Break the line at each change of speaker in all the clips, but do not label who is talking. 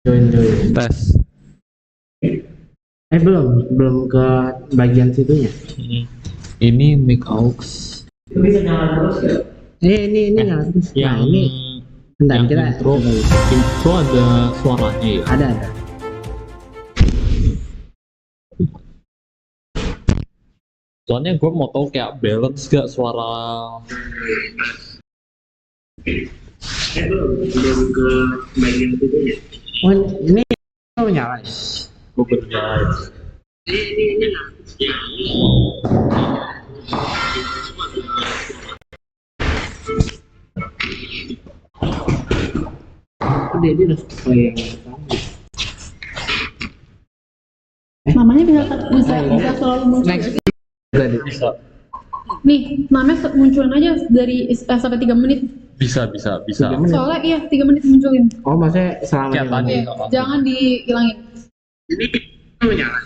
Join.
Tes.
Belum ke bagian situnya.
Ini mic aux.
Itu bisa nyala terus ya? Ini nyala terus.
Yang
Nah, ini bentar
yang
kita
intro ada suaranya ya.
ada.
Soalnya gue mau tahu kayak balance gak suara.
Belum ke bagian situnya. Oh, ini nyala ya?
Gue bener.
Ini nyala. Dia udah play yang
namanya bisa selalu muncul.
next
Bisa.
Nih, namanya munculin aja dari sampai 3 menit.
Bisa.
3 menit.
Soalnya iya 3 menit munculin.
Oh, maksudnya selama
Kayak tadi.
Jangan dihilangin.
Ini menyala.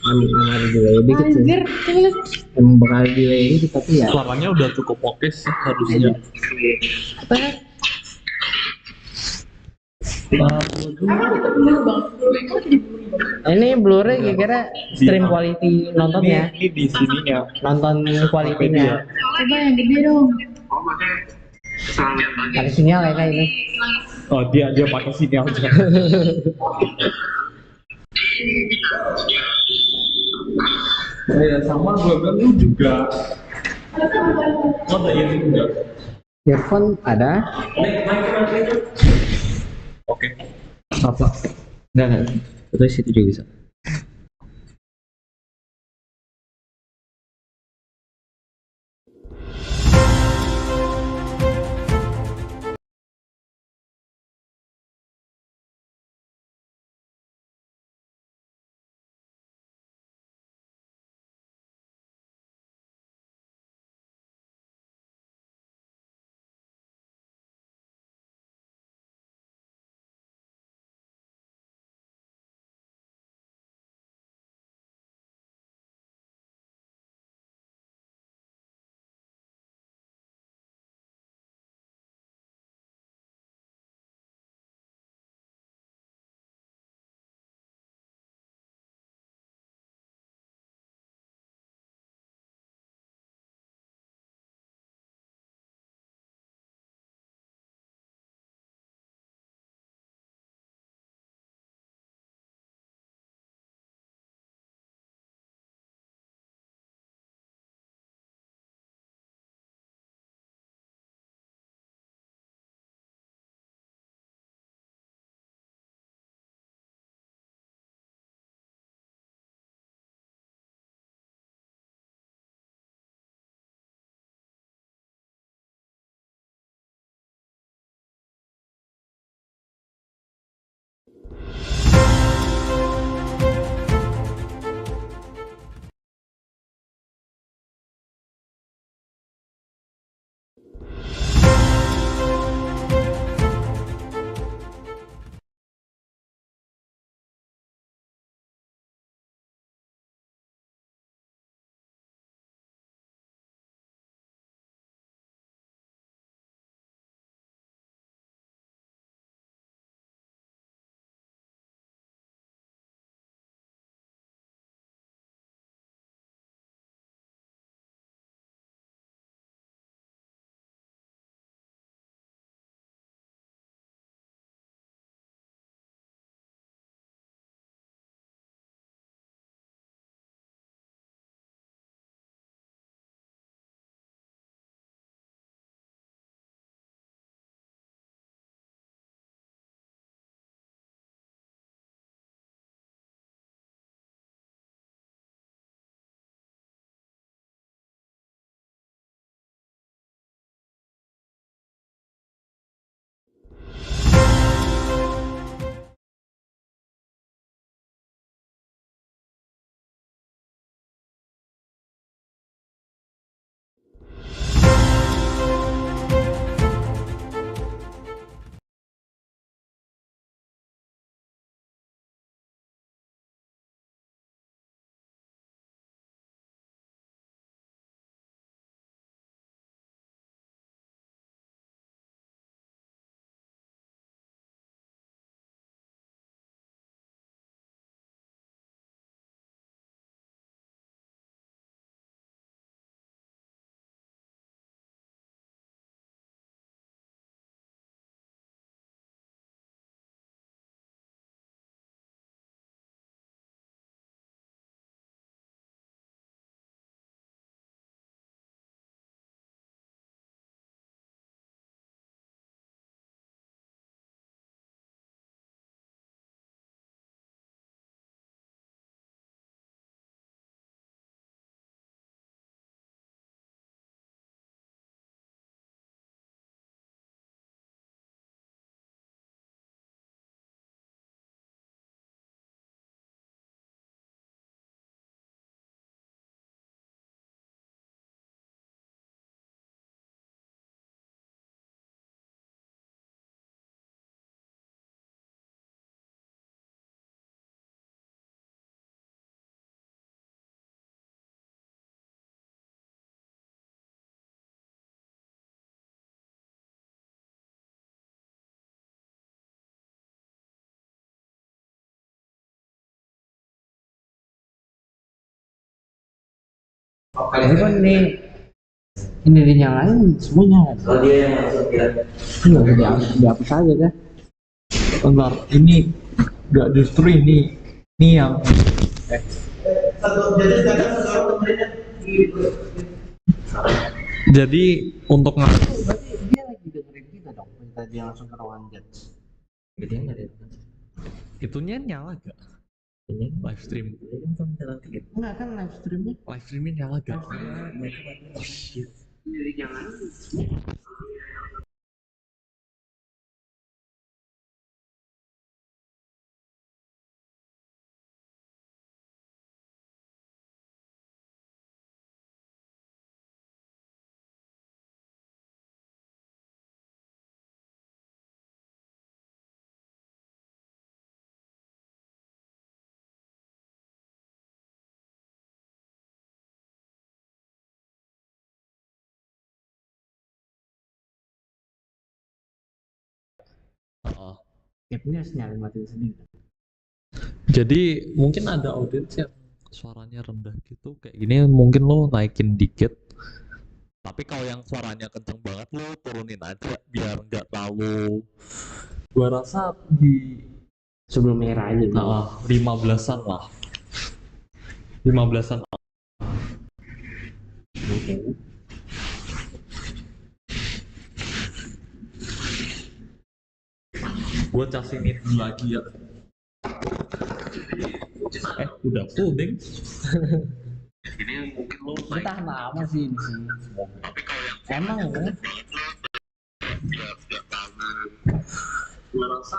Emang ada delay dikit sih.
Anjir, coba lihat.
Emang bakal delay dikit tapi ya.
Suaranya udah cukup oke sih harusnya.
Apa ya?
Ini Blu-ray kira-kira stream quality nontonnya.
Ini di sininya.
Nonton quality-nya.
Coba yang gede dong.
Ada sinyal ya kayak ini.
Oh dia pakai sinyal aja. Ya sama gue bilang lu juga. Ada ini juga.
Earphone ada.
Oke.
Apa? Enggak. Terus itu juga bisa. Tapi kan ini dinyalain semuanya. Oh dia yang masuk ya. Iya, dihapus aja kan.
Bentar, ini nggak justru ini yang jadi untuk
Berarti dia lagi dengerin kita dong. Minta dia langsung ke ruangan chat. Jadi nggak ada.
itunya nyala gak? Ini live stream.
Enggak kan
Live streamnya nyala gak?
Oh
shit.
Jadi jangan.
Heeh.
Capnya harus nyalain mati sendiri.
Jadi mungkin ada audiens yang suaranya rendah gitu kayak gini, mungkin lo naikin dikit. Tapi kalau yang suaranya kenceng banget lo turunin aja biar nggak terlalu. Gua rasa di
Sebelum era aja.
15-an lah. 15-an.
Oke.
Gue casingin dulu lagi ya. Udah full ding. Ini mungkin lo
Kita lama sih di sini. Emang ya?
Gue rasa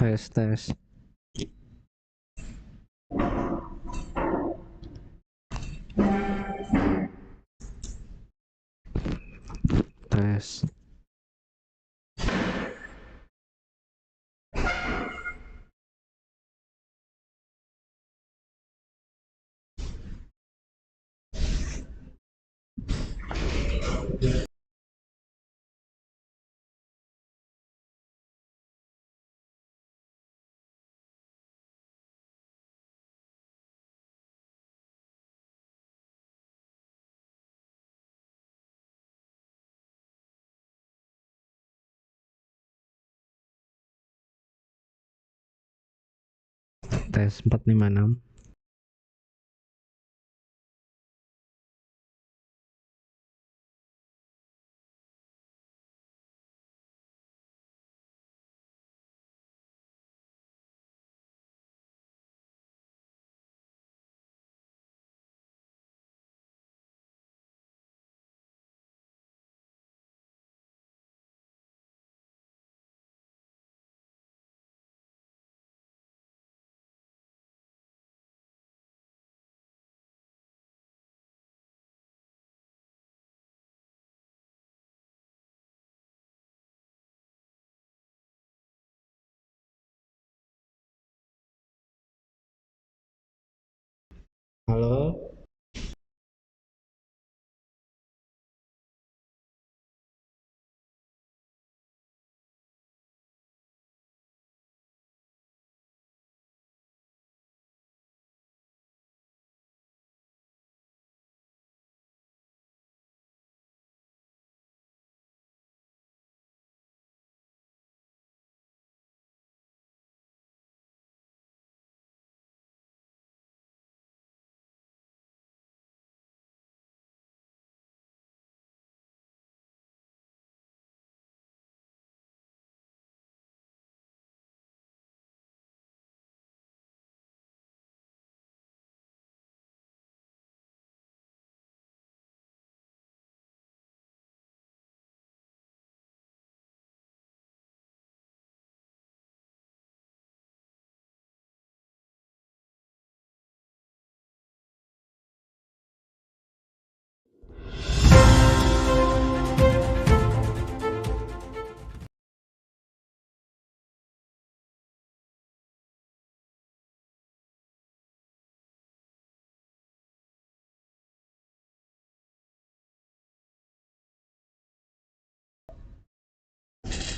Tes tes. Tes. Tes 456. Halo.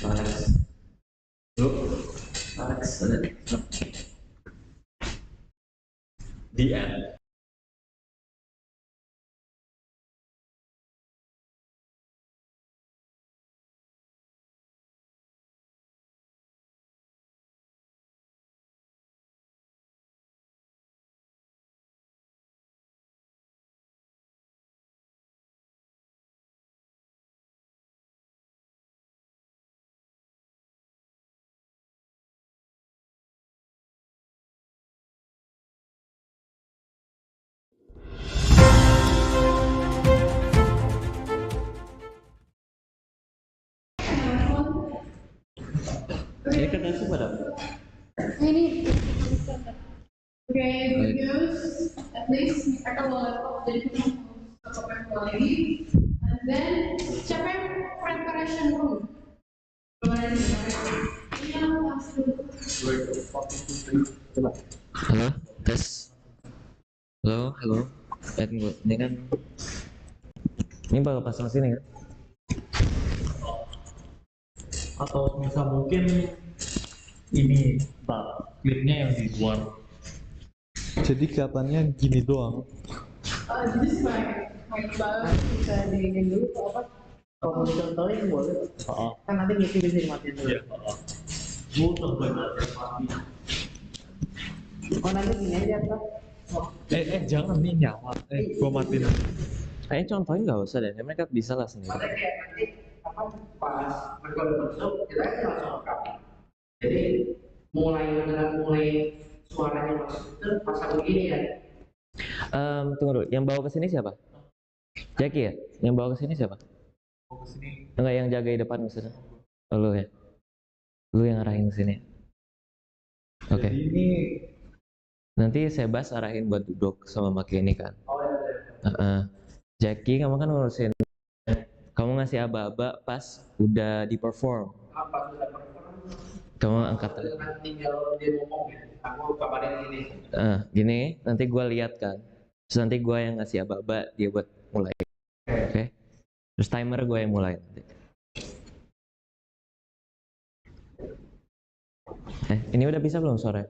Alex. Yuk. Alex. The end. Ini kan nasi pada.
Ini oke, good news. At least mereka mau laptop jadi kita mau laptop lagi. And then siapa yang preparation room? Kemarin ini yang pasti.
Halo, tes. Halo, halo. Tunggu. Ini kan ini baru pasang sini kan? Atau bisa mungkin ini klipnya yang di luar. Jadi kelihatannya gini doang.
Jadi my banget bisa diinin dulu atau apa? Kalau mau dicontohin boleh. Kan nanti meeting bisa dimatiin dulu.
Iya. Gue contohin aja.
Oh nanti gini aja apa?
Jangan nih nyala. Gua matiin aja. Kayaknya contohin nggak usah deh. Mereka bisa lah sendiri.
Nanti apa pas mereka udah masuk kita langsung rekam. Jadi mulai suaranya masuk itu pasang begini ya.
Tunggu dulu. Yang bawa ke sini siapa? Jaki ya? Yang bawa ke sini siapa?
Bawa ke sini.
Enggak, yang jaga di depan misalnya. Oh, lu ya? Lu yang arahin ke sini. Oke.
Jadi ini
Nanti Sebas arahin buat duduk sama Maki ini kan.
oh ya.
Jackie, kamu kan ngurusin, kamu ngasih aba-aba pas udah di perform.
Apa sudah perform?
Kamu angkat.
Tinggal dia ngomong ya. Aku kabarin ini.
Gini, nanti gue lihat kan. Terus nanti gue yang ngasih aba-aba dia buat mulai. Oke. Terus timer gue yang mulai nanti. Ini udah bisa belum sore?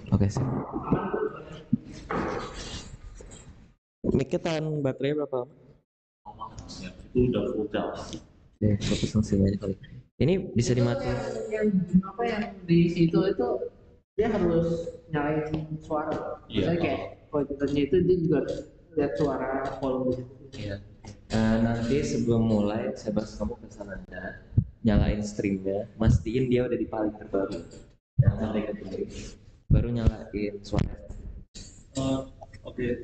Oke sih. Mic-nya tahan baterai berapa lama?
Itu udah full charge.
Fokus langsung aja kali. Ini bisa dimatiin.
Yang apa yang di situ itu dia harus nyalain suara.
Iya.
Misalnya kayak komputernya itu dia juga lihat suara volume gitu.
Iya. Nanti sebelum mulai, Sebas kamu kesana aja, nyalain streamnya, mastiin dia udah di paling terbaru. Jangan sampai ketinggalan. Baru nyalain suara.
Oke.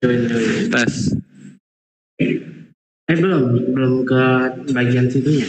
Tes.
Belum ke bagian situnya.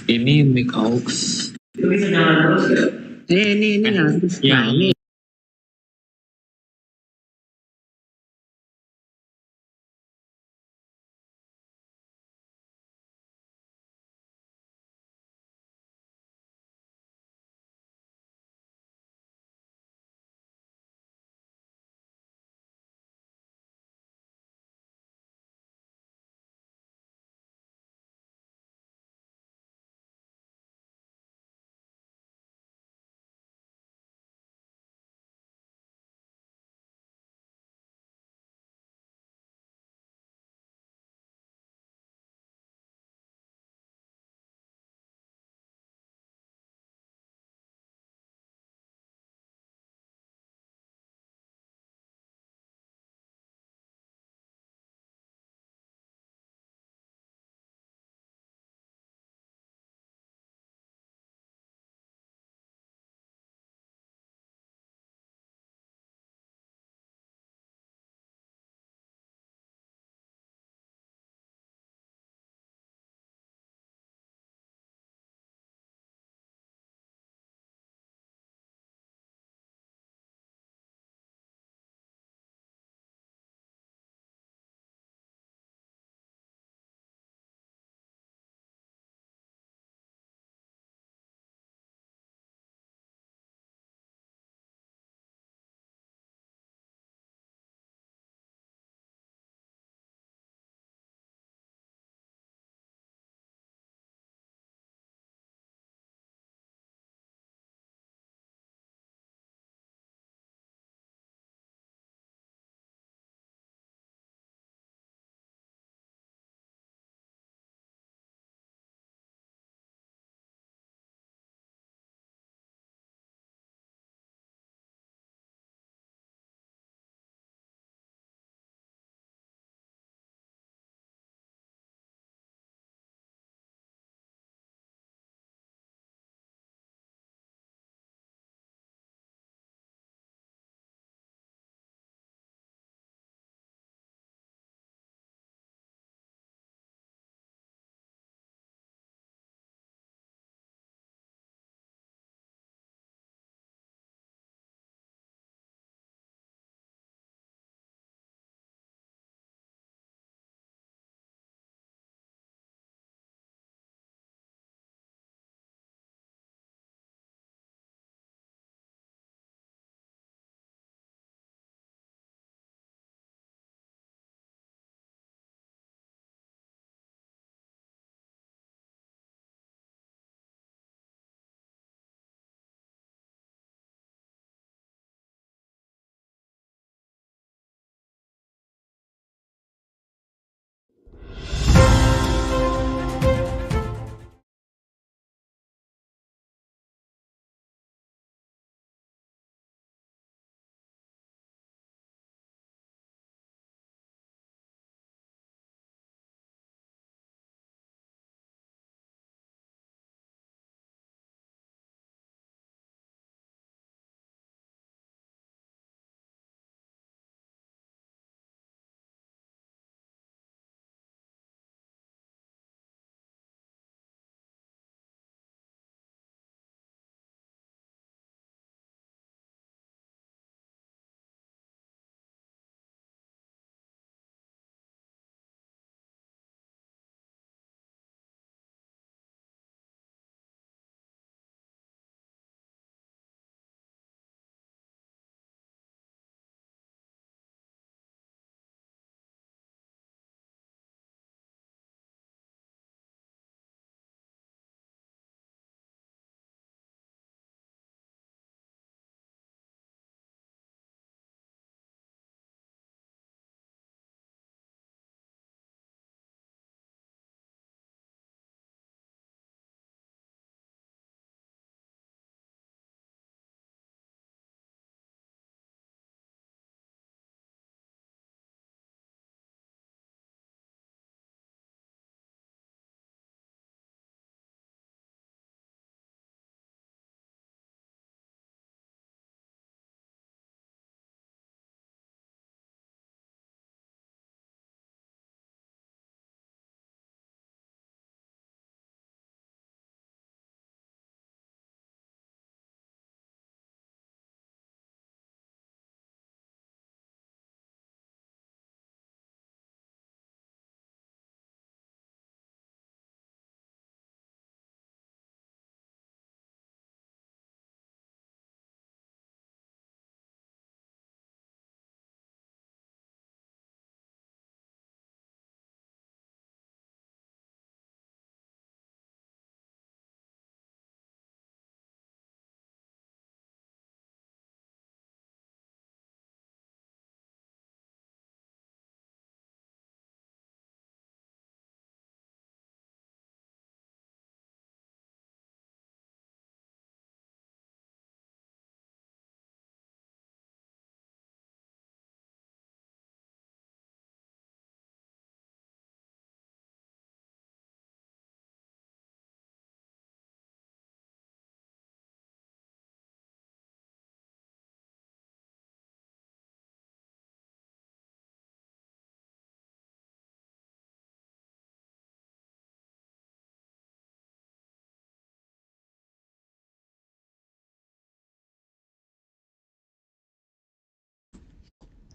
Ini mic aux.
Itu bisa jalan terus ya?
Ini nyala terus.
Yang
Nah, ini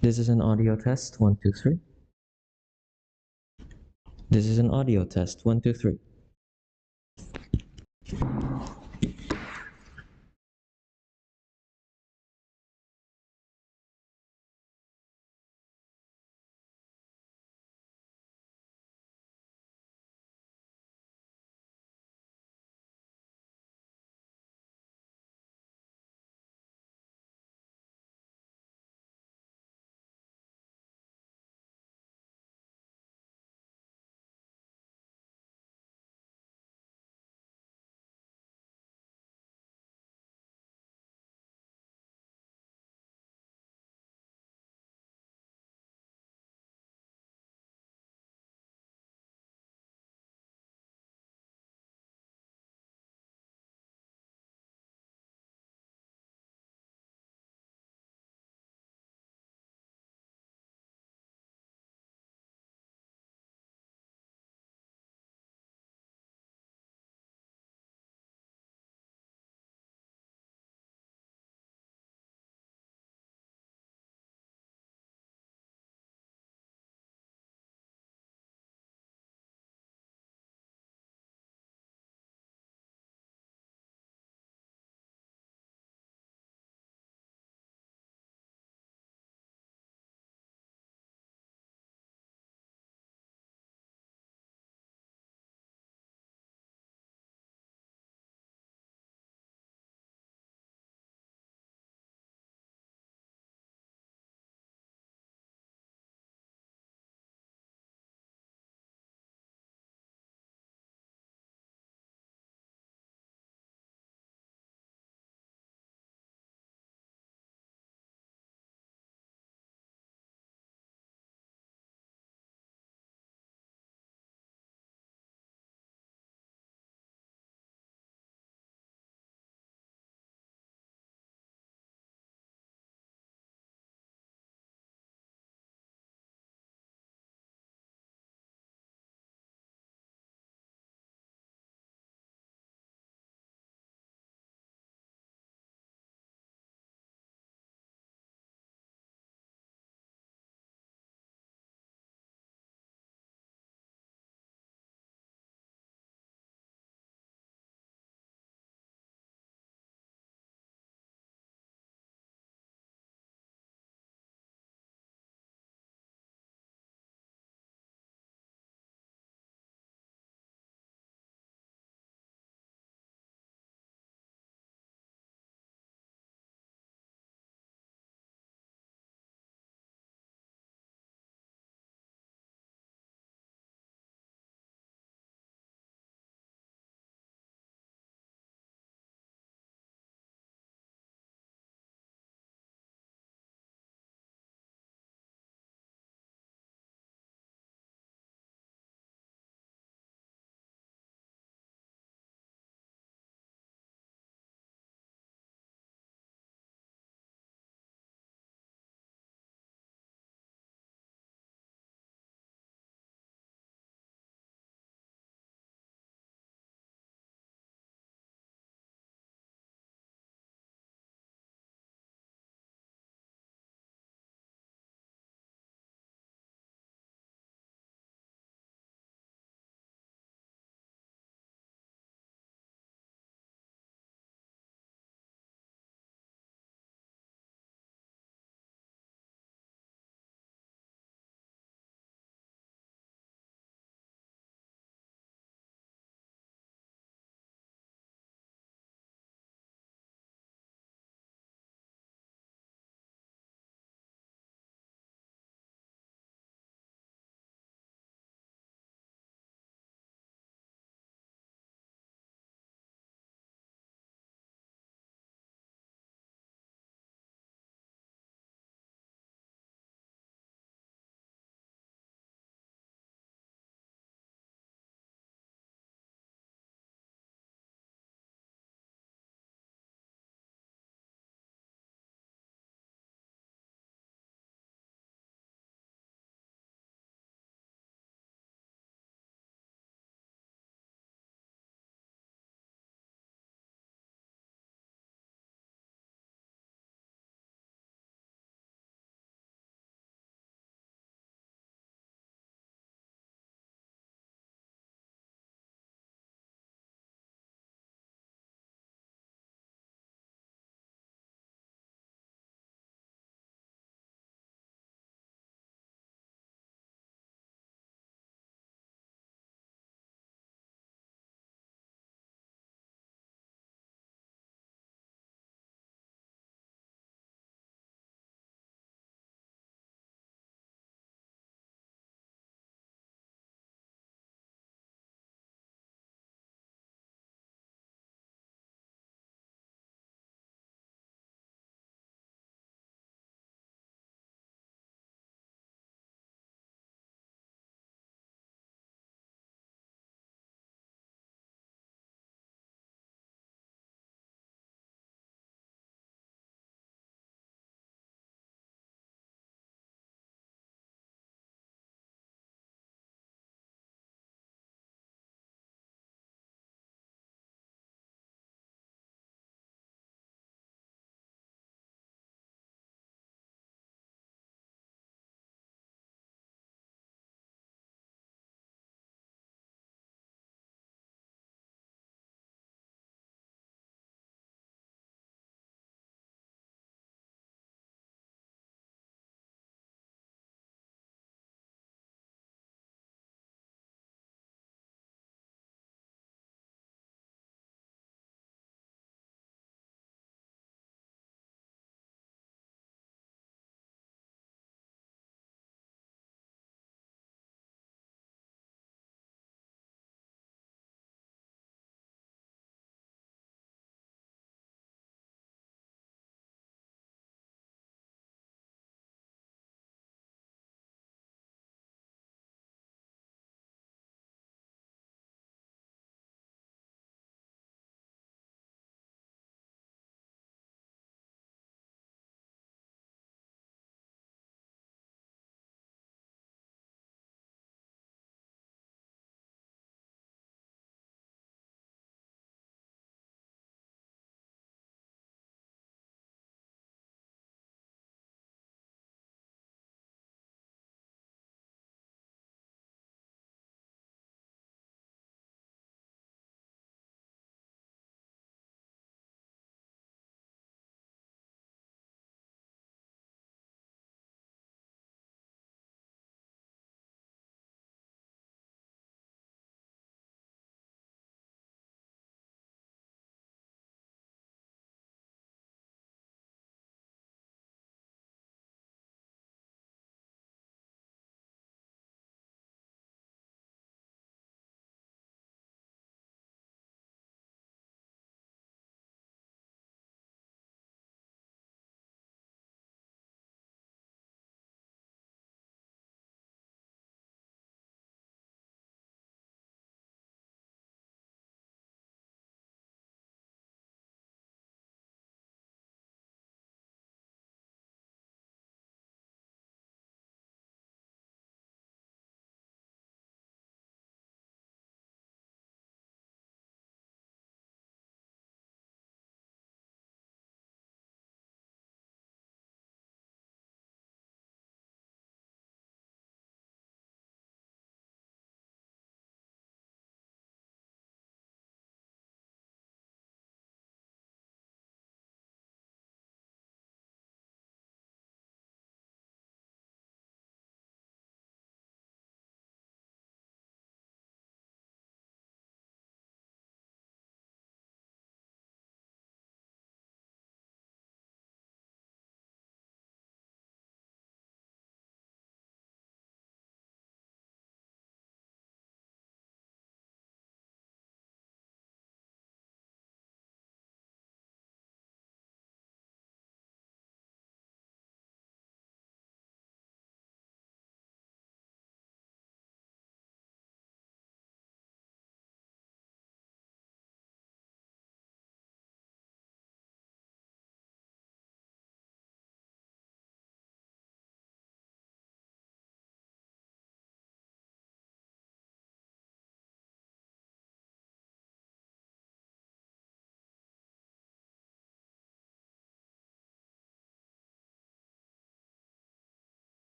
This is an audio test. 1, 2, 3. This is an audio test. 1, 2, 3.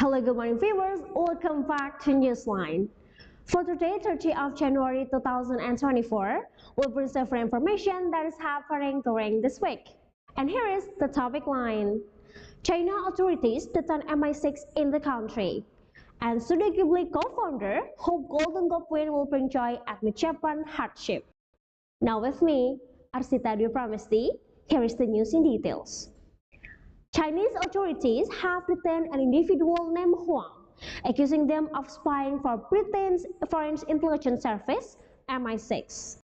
Hello, good morning viewers. Welcome back to Newsline. For today, 30th of January 2024, we'll bring several information that is happening during this week. And here is the topic line. China authorities detain MI6 in the country. And Studio Ghibli co-founder hope Golden Globe win will bring joy amid Japan hardship. Now with me, Arsita Dwi Pramesti. Here is the news in details. Chinese authorities have detained an individual named Huang, accusing them of spying for Britain's Foreign Intelligence Service, MI6.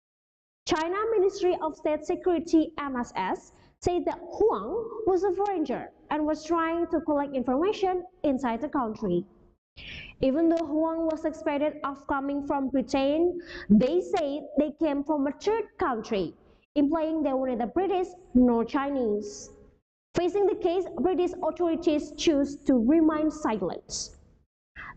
China Ministry of State Security, MSS, said that Huang was a foreigner and was trying to collect information inside the country. Even though Huang was suspected of coming from Britain, they said they came from a third country, implying they were neither British nor Chinese. Facing the case, British authorities choose to remain silent.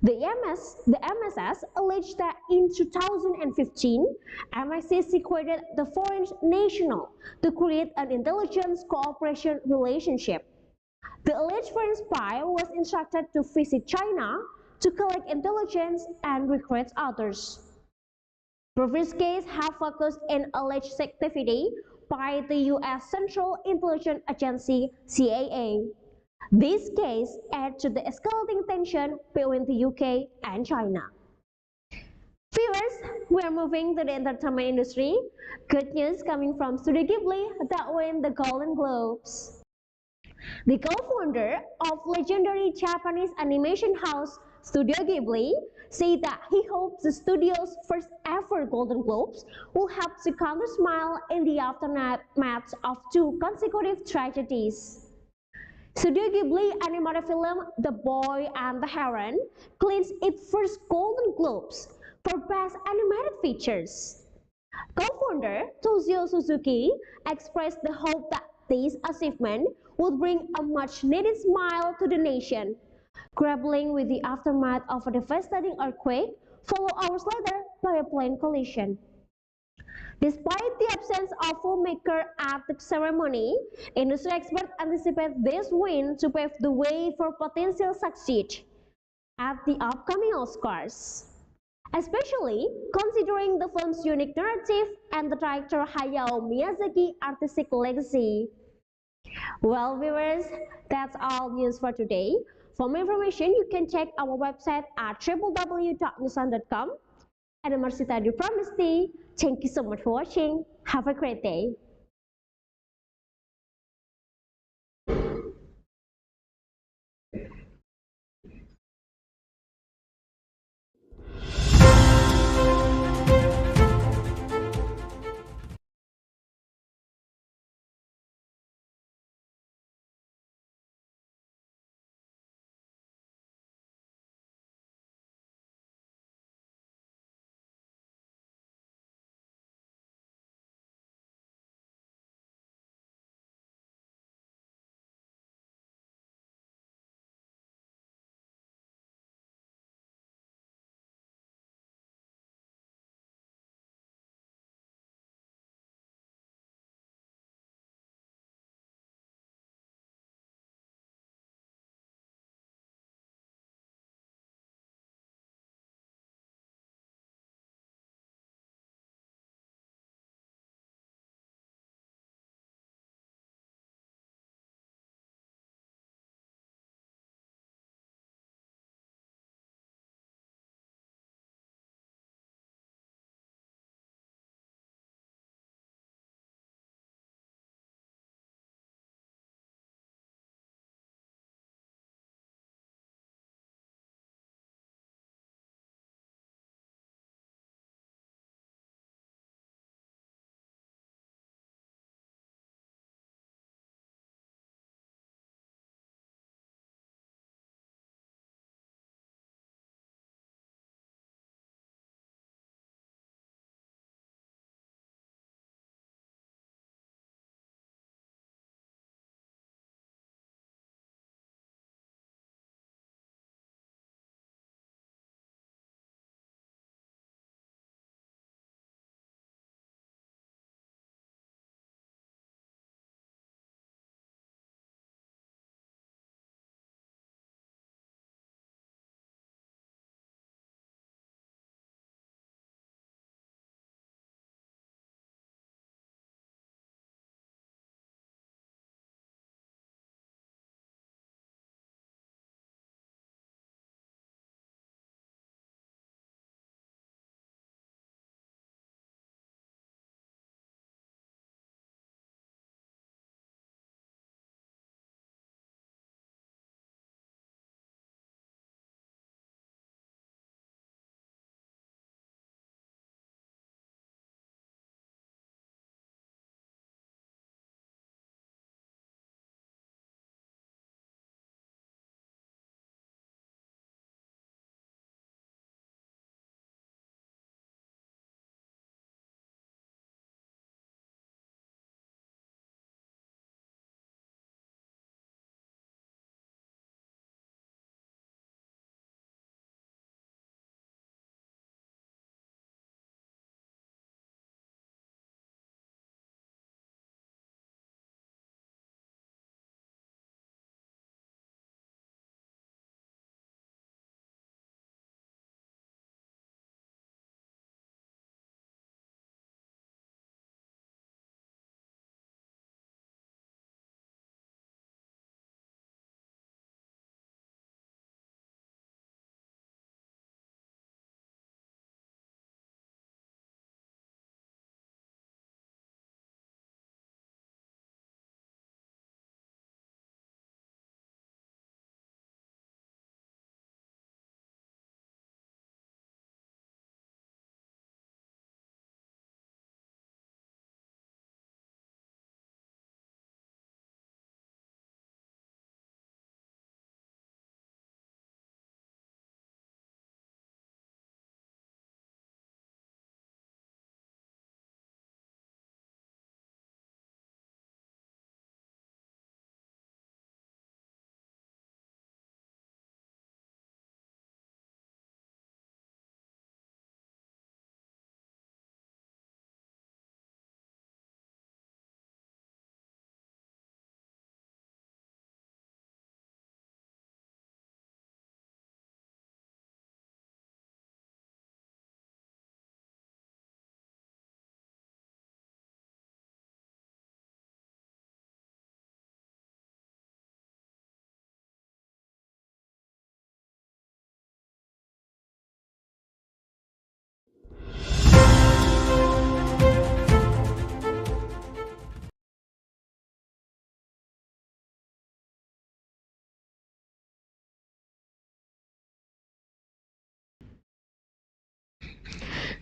The MSS alleged that in 2015, MI6 secreted the foreign national to create an intelligence cooperation relationship. The alleged foreign spy was instructed to visit China to collect intelligence and recruit others. Previous cases have focused on alleged activity by the U.S. Central Intelligence Agency, CIA. This case adds to the escalating tension between the UK and China. Viewers, we are moving to the entertainment industry. Good news coming from Studio Ghibli that win the Golden Globes. The co-founder of legendary Japanese animation house Studio Ghibli said that he hopes the studio's first ever Golden Globes will help to counter-smile in the aftermath of two consecutive tragedies. Studio Ghibli animated film The Boy and the Heron clinched its first Golden Globes for Best Animated Features. Co-founder Toshio Suzuki expressed the hope that this achievement would bring a much-needed smile to the nation, grappling with the aftermath of a devastating earthquake followed hours later by a plane collision. Despite the absence of filmmaker at the ceremony, industry experts anticipate this win to pave the way for potential success at the upcoming Oscars, especially considering the film's unique narrative and the director Hayao Miyazaki's artistic legacy. Well, viewers, that's all news for today. For more information, you can check our website at www.newsline.com. And I'm Arsita Dwi Pramesti. Thank you so much for watching. Have a great day.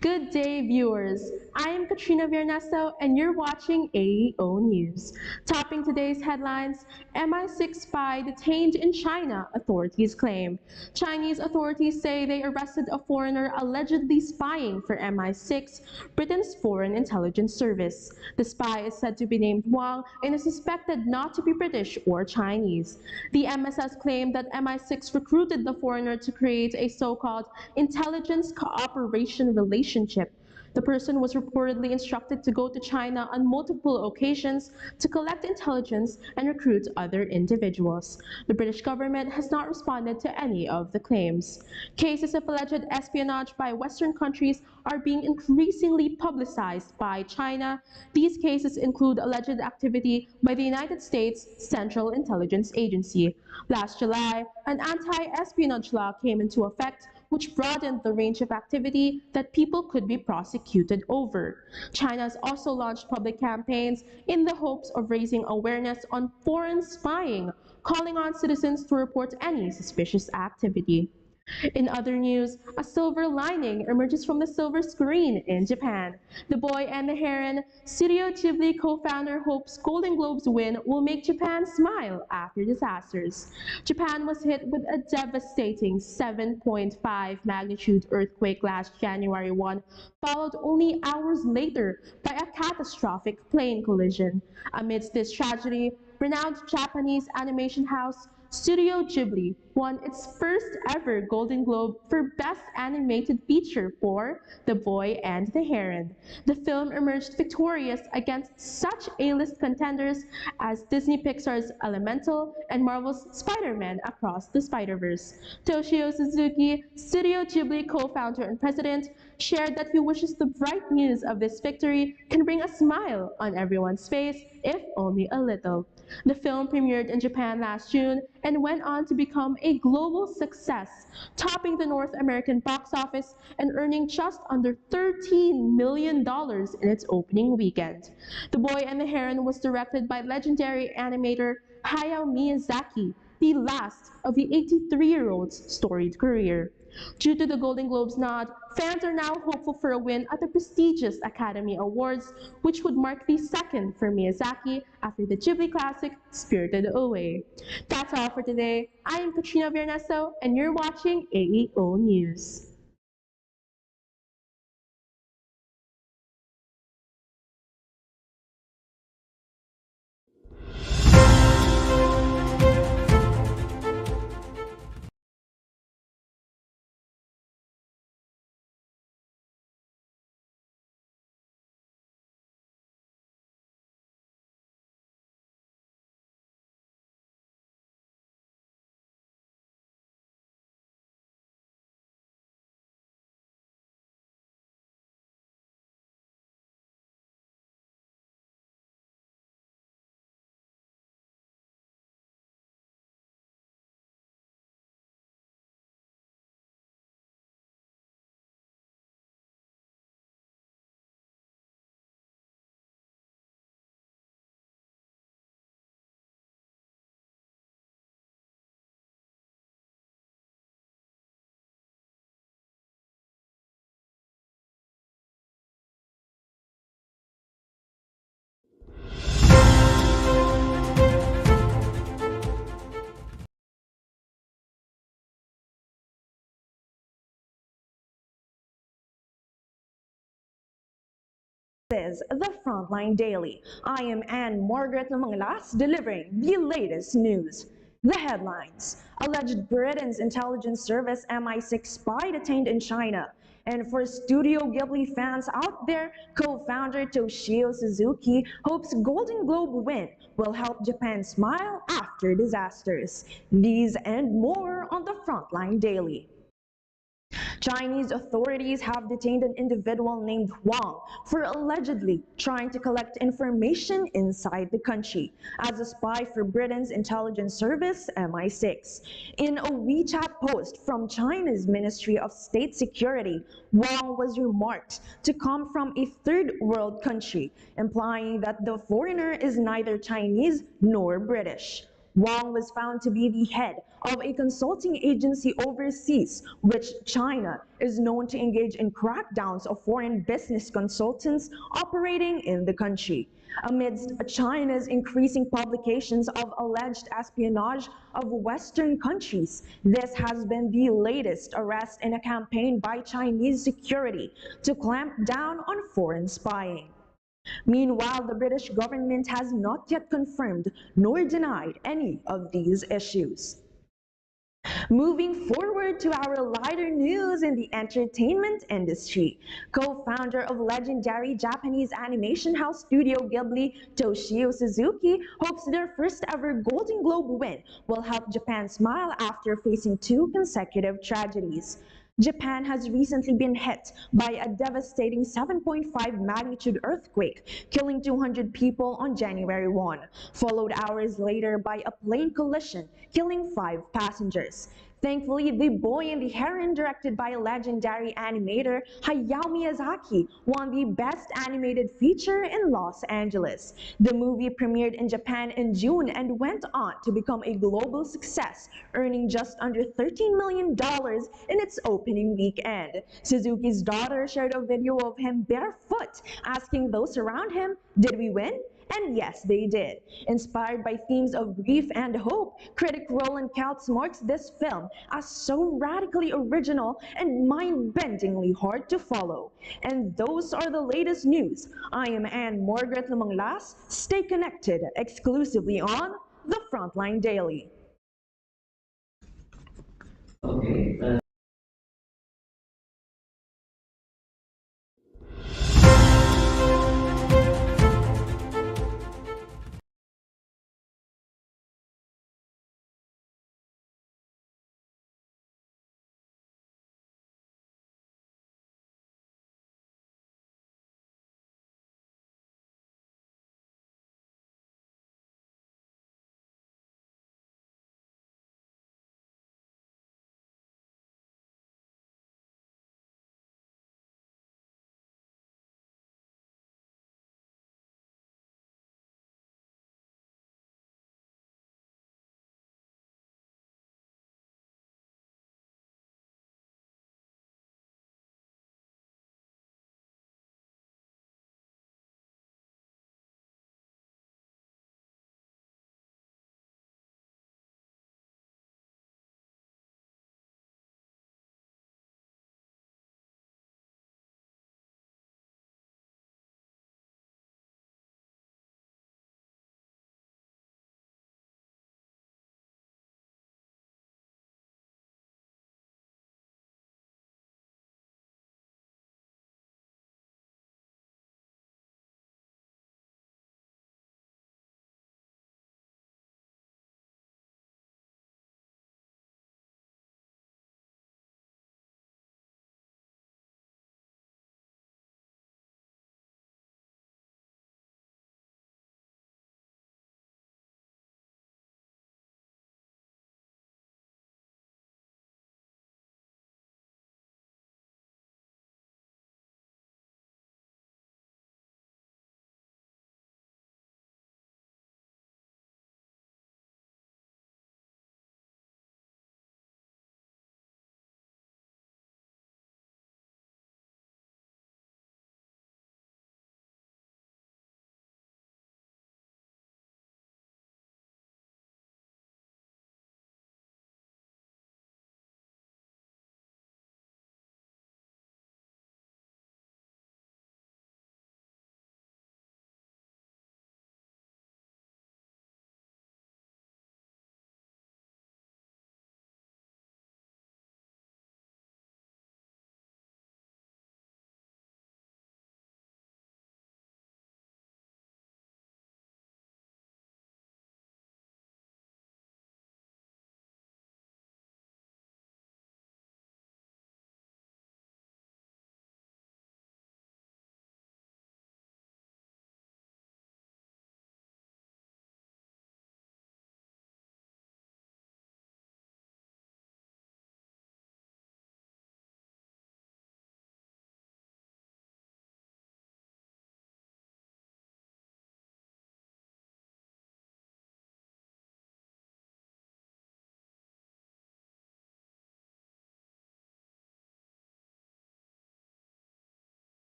Good day, viewers. I am Katrina Viernesto, and you're watching AEO News. Topping today's headlines, MI6 spy detained in China, authorities claim. Chinese authorities say they arrested a foreigner allegedly spying for MI6, Britain's Foreign Intelligence Service. The spy is said to be named Wang and is suspected not to be British or Chinese. The MSS claimed that MI6 recruited the foreigner to create a so-called intelligence cooperation relationship. The person was reportedly instructed to go to China on multiple occasions to collect intelligence and recruit other individuals. The British government has not responded to any of the claims. Cases of alleged espionage by Western countries are being increasingly publicized by China. These cases include alleged activity by the United States Central Intelligence Agency. Last July, an anti-espionage law came into effect which broadened the range of activity that people could be prosecuted over. China has also launched public campaigns in the hopes of raising awareness on foreign spying, calling on citizens to report any suspicious activity. In other news, a silver lining emerges from the silver screen in Japan. The Boy and the Heron, Studio Ghibli co-founder hopes Golden Globes win will make Japan smile after disasters. Japan was hit with a devastating 7.5 magnitude earthquake last January 1, followed only hours later by a catastrophic plane collision. Amidst this tragedy, renowned Japanese animation house Studio Ghibli won its first ever Golden Globe for Best Animated Feature for The Boy and the Heron. The film emerged victorious against such A-list contenders as Disney Pixar's Elemental and Marvel's Spider-Man Across the Spider-Verse. Toshio Suzuki, Studio Ghibli co-founder and president, shared that he wishes the bright news of this victory can bring a smile on everyone's face, if only a little. The film premiered in Japan last June and went on to become a global success, topping the North American box office and earning just under $13 million in its opening weekend. The Boy and the Heron was directed by legendary animator Hayao Miyazaki, the last of the 83-year-old's storied career. Due to the Golden Globes nod, fans are now hopeful for a win at the prestigious Academy Awards, which would mark the second for Miyazaki after the Ghibli classic Spirited Away. That's all for today. I am Katrina Viernesto, and you're watching AEO News.
This is the Frontline Daily. I am Anne Margaret Namanglas, delivering the latest news. The headlines: alleged Britain's intelligence service MI6 spy detained in China. And for Studio Ghibli fans out there, co-founder Toshio Suzuki hopes Golden Globe win will help Japan smile after disasters. These and more on the Frontline Daily. Chinese authorities have detained an individual named Wang for allegedly trying to collect information inside the country as a spy for Britain's intelligence service MI6. In a WeChat post from China's Ministry of State Security, Wang was remarked to come from a third world country, implying that the foreigner is neither Chinese nor British. Wang was found to be the head of a consulting agency overseas, which China is known to engage in crackdowns of foreign business consultants operating in the country. Amidst China's increasing publications of alleged espionage of Western countries, this has been the latest arrest in a campaign by Chinese security to clamp down on foreign spying. Meanwhile, the British government has not yet confirmed nor denied any of these issues. Moving forward to our lighter news in the entertainment industry, co-founder of legendary Japanese animation house Studio Ghibli, Toshio Suzuki, hopes their first ever Golden Globe win will help Japan smile after facing 2 consecutive tragedies. Japan has recently been hit by a devastating 7.5 magnitude earthquake, killing 200 people on January 1, followed hours later by a plane collision, killing 5 passengers. Thankfully, The Boy and the Heron, directed by legendary animator Hayao Miyazaki, won the Best Animated Feature in Los Angeles. The movie premiered in Japan in June and went on to become a global success, earning just under $13 million in its opening weekend. Suzuki's daughter shared a video of him barefoot, asking those around him, "Did we win?" And yes, they did. Inspired by themes of grief and hope, critic Roland Couts marks this film as so radically original and mind-bendingly hard to follow. And those are the latest news. I am Anne Margaret Lamanglas. Stay connected exclusively on The Frontline Daily.
Okay.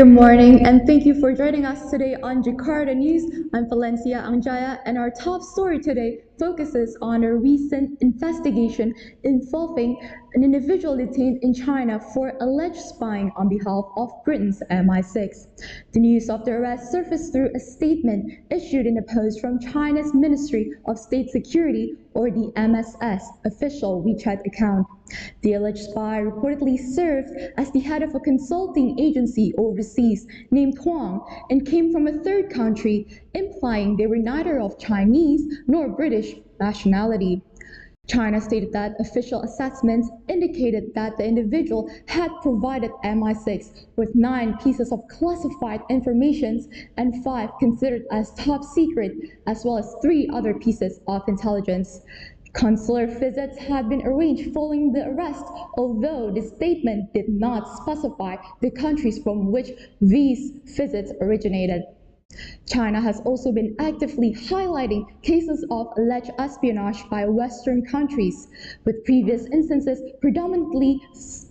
Good morning, and thank you for joining us today on Jakarta News. I'm Valencia Angjaya, and our top story today focuses on a recent investigation involving an individual detained in China for alleged spying on behalf of Britain's MI6. The news of the arrest surfaced through a statement issued in a post from China's Ministry of State Security, or the MSS, official WeChat account. The alleged spy reportedly served as the head of a consulting agency overseas named Huang and came from a third country, implying they were neither of Chinese nor British nationality. China stated that official assessments indicated that the individual had provided MI6 with 9 pieces of classified information and 5 considered as top secret, as well as 3 other pieces of intelligence. Consular visits had been arranged following the arrest, although the statement did not specify the countries from which these visits originated. China has also been actively highlighting cases of alleged espionage by Western countries, with previous instances predominantly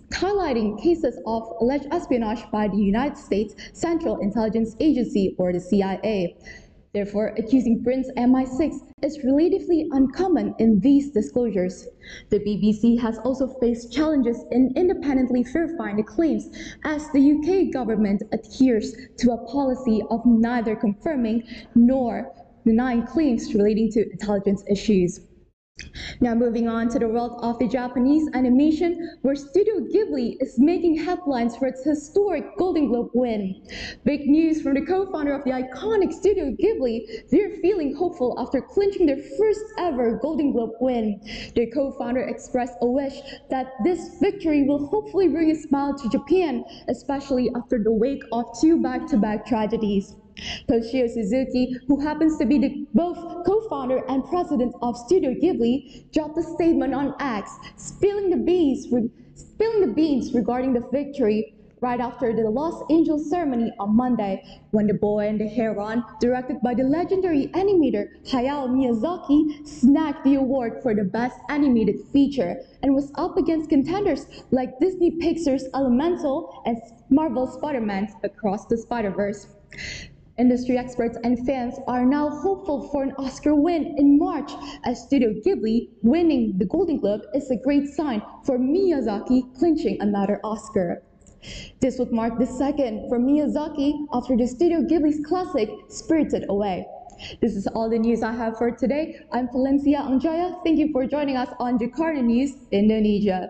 highlighting cases of alleged espionage by the United States Central Intelligence Agency, or the CIA. Therefore, accusing Britain's MI6 is relatively uncommon in these disclosures. The BBC has also faced challenges in independently verifying the claims, as the UK government adheres to a policy of neither confirming nor denying claims relating to intelligence issues. Now moving on to the world of the Japanese animation, where Studio Ghibli is making headlines for its historic Golden Globe win. Big news from the co-founder of the iconic Studio Ghibli. They're feeling hopeful after clinching their first ever Golden Globe win. The co-founder expressed a wish that this victory will hopefully bring a smile to Japan, especially after the wake of 2 back-to-back tragedies. Toshio Suzuki, who happens to be both co-founder and president of Studio Ghibli, dropped a statement on X, spilling the beans regarding the victory right after the Los Angeles ceremony on Monday, when The Boy and the Heron, directed by the legendary animator Hayao Miyazaki, snagged the award for the Best Animated Feature and was up against contenders like Disney Pixar's Elemental and Marvel's Spider-Man Across the Spider-Verse. Industry experts and fans are now hopeful for an Oscar win in March, as Studio Ghibli winning the Golden Globe is a great sign for Miyazaki clinching another Oscar. This would mark the second for Miyazaki after the Studio Ghibli's classic Spirited Away. This is all the news I have for today. I'm Valencia Angjaya. Thank you for joining us on Jakarta News, Indonesia.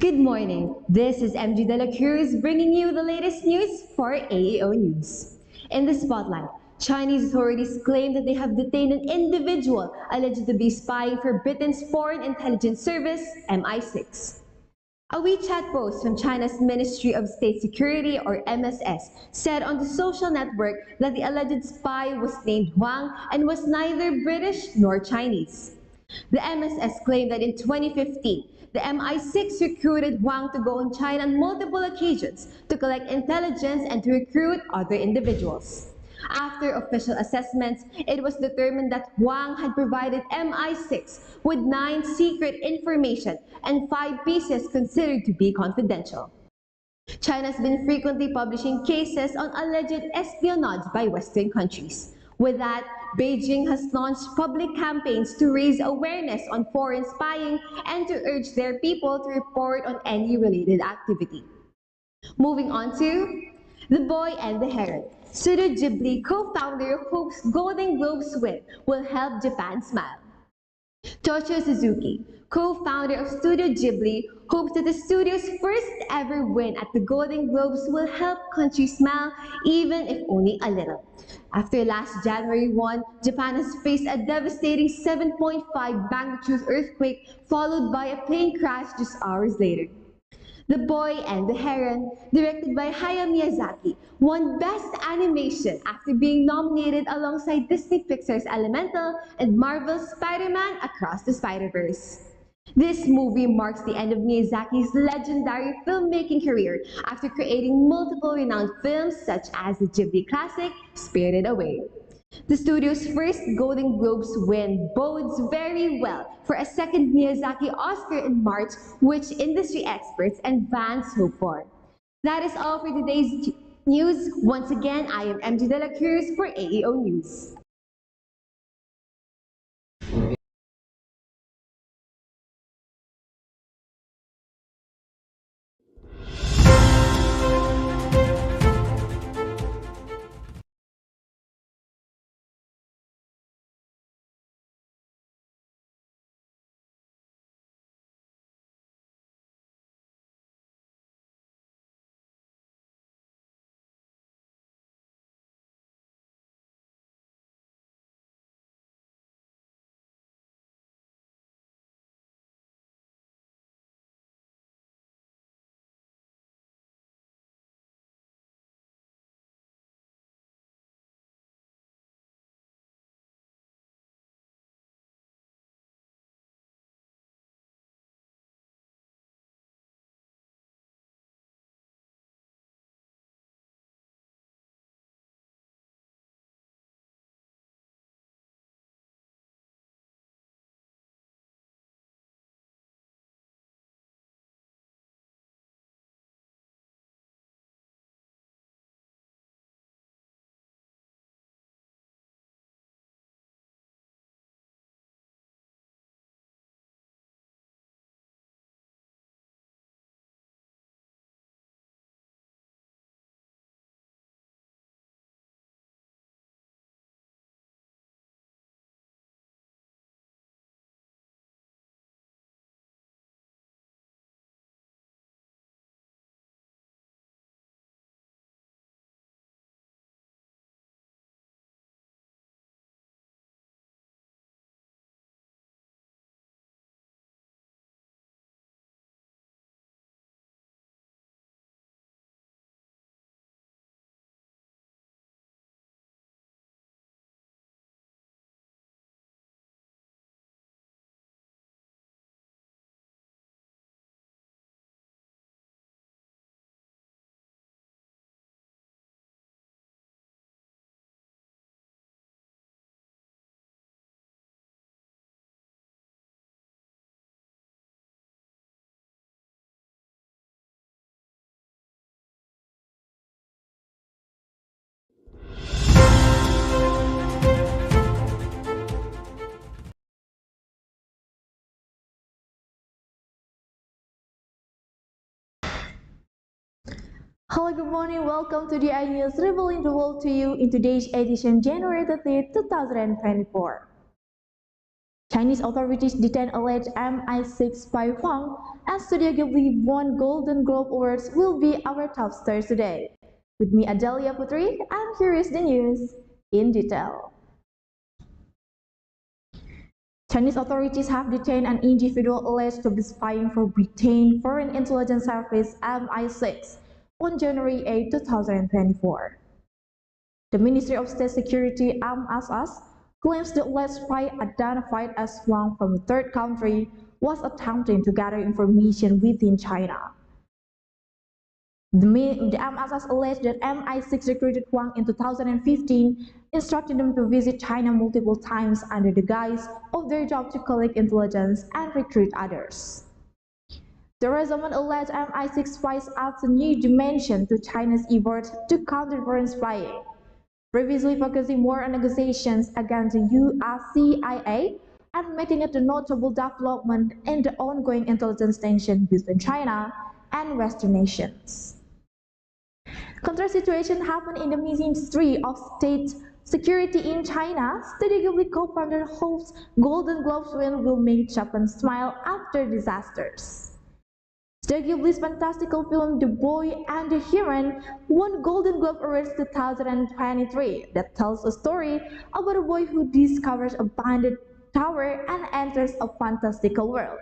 Good morning. This is MG De La Cruz bringing you the latest news for AEO News. In the spotlight, Chinese authorities claim that they have detained an individual alleged to be spying for Britain's Foreign Intelligence Service, MI6. A WeChat post from China's Ministry of State Security, or MSS, said on the social network that the alleged spy was named Huang and was neither British nor Chinese. The MSS claimed that in 2015, the MI6 recruited Huang to go in China on multiple occasions to collect intelligence and to recruit other individuals. After official assessments, it was determined that Huang had provided MI6 with 9 secret information and 5 pieces considered to be confidential. China has been frequently publishing cases on alleged espionage by Western countries. With that, Beijing has launched public campaigns to raise awareness on foreign spying and to urge their people to report on any related activity. Moving on to The Boy and the Heron. Studio Ghibli co-founder hopes Golden Globes win will help Japan smile. Toshio Suzuki, co-founder of Studio Ghibli, hopes that the studio's first ever win at the Golden Globes will help country smile, even if only a little. After last January 1, Japan has faced a devastating 7.5 magnitude earthquake followed by a plane crash just hours later. The Boy and the Heron, directed by Hayao Miyazaki, won Best Animation after being nominated alongside Disney Pixar's Elemental and Marvel's Spider-Man Across the Spider-Verse. This movie marks the end of Miyazaki's legendary filmmaking career after creating multiple renowned films such as the Ghibli classic Spirited Away. The studio's first Golden Globes win bodes very well for a second Miyazaki Oscar in March, which industry experts and fans hope for. That is all for today's news. Once again, I am MG De La Cruz for AEO News.
Hello, good morning. Welcome to the iNews revealing the world to you in today's edition, January 30th, 2024. Chinese authorities detained alleged MI6 spy Huang, and Studio Ghibli won Golden Globe Awards will be our top stories today. With me, Adelia Putri, and here is the news in detail. Chinese authorities have detained an individual alleged to be spying for Britain Foreign Intelligence Service MI6 on January 8, 2024. The Ministry of State Security (MSS) claims the alleged spy identified as Huang from a third country was attempting to gather information within China. The MSS alleged that MI6 recruited Huang in 2015, instructing them to visit China multiple times under the guise of their job to collect intelligence and recruit others. The resentment alleged MI6 spies adds a new dimension to China's effort to counter foreign spying, previously focusing more on negotiations against the US CIA and making it a notable development in the ongoing intelligence tension between China and Western nations. Contrast situation happened in the Ministry of State Security in China. Studio Ghibli co-founder hopes Golden Globes win will make Japan smile after disasters. Studio Ghibli's fantastical film The Boy and the Heron won Golden Globe Awards 2023 that tells a story about a boy who discovers a abandoned tower and enters a fantastical world.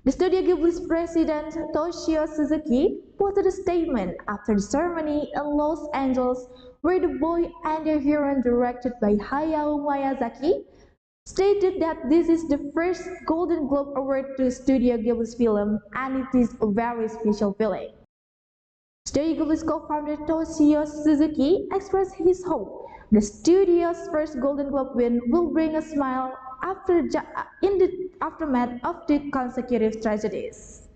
The Studio Ghibli's president, Toshio Suzuki, posted a statement after the ceremony in Los Angeles where The Boy and the Heron, directed by Hayao Miyazaki, stated that this is the first Golden Globe Award to Studio Ghibli's film and it is a very special feeling. Studio Ghibli's co-founder Toshio Suzuki expressed his hope the studio's first Golden Globe win will bring a smile in the aftermath of the consecutive tragedies.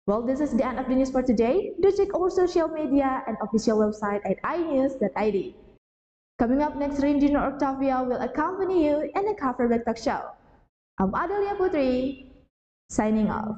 Well, this is the end of the news for today. Do check our social media and official website at inews.id. Coming up next, Rindino Octavia will accompany you in the Cover Black Talk Show. I'm Adelia Putri, signing off.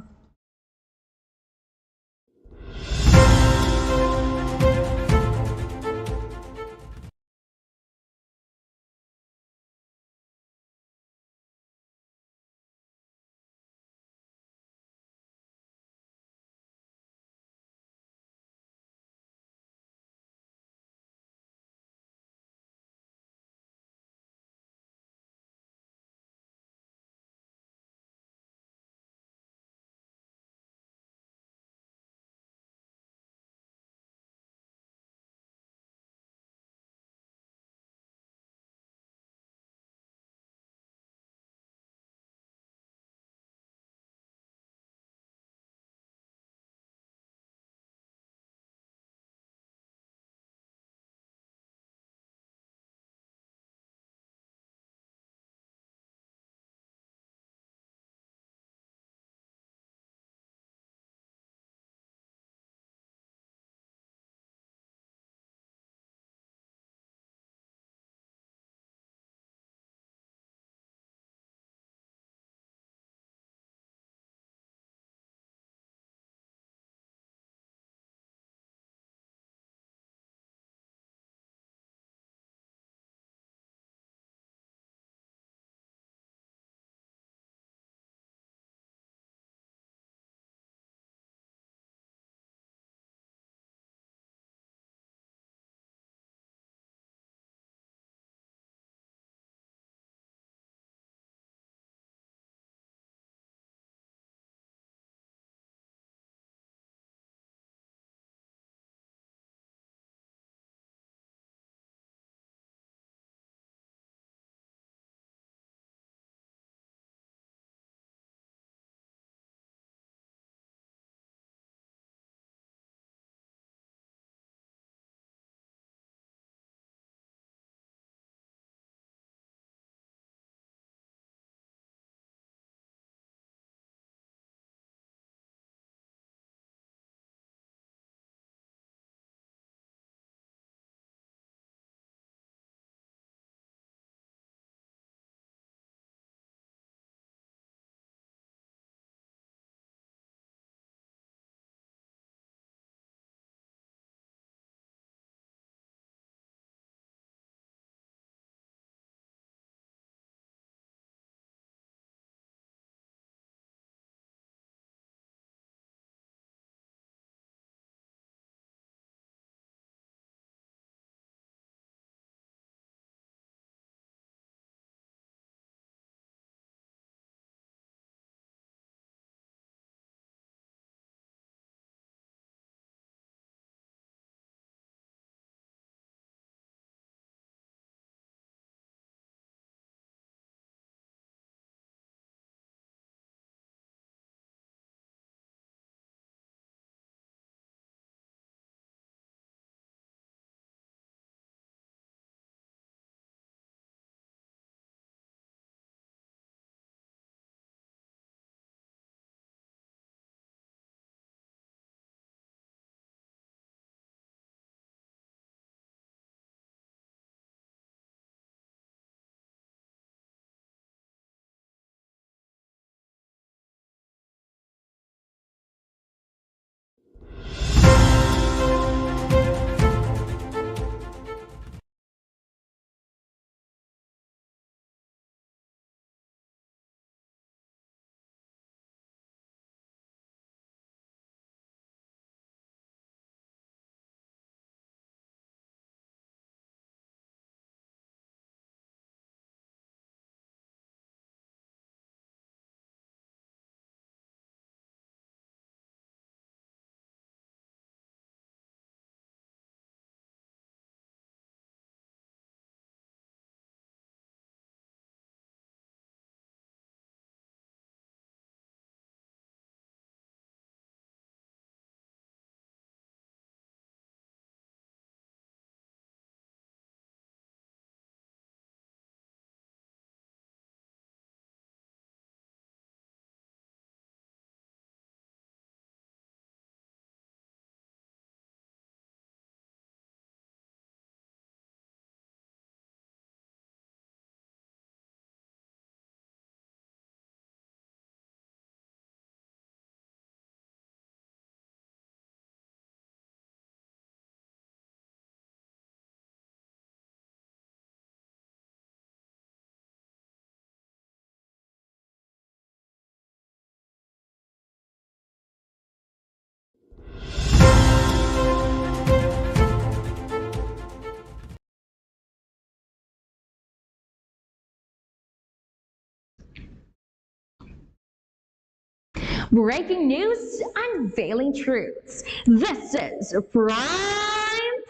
Breaking news, unveiling truths. This is Prime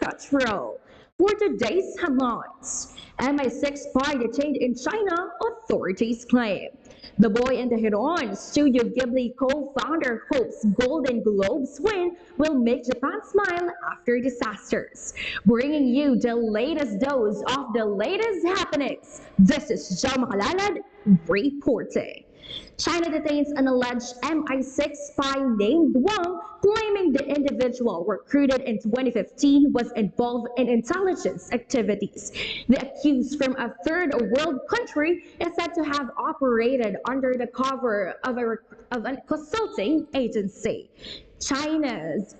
Patrol. For today's headlines, MI6 spy detained in China, authorities claim. The Boy and the Heron, Studio Ghibli co-founder hopes Golden Globes win will make Japan smile after disasters. Bringing you the latest dose of the latest happenings. This is Jo Makalalad reporting. China detains an alleged MI6 spy named Wang, claiming the individual recruited in 2015 was involved in intelligence activities. The accused from a third world country is said to have operated under the cover of a consulting agency. China's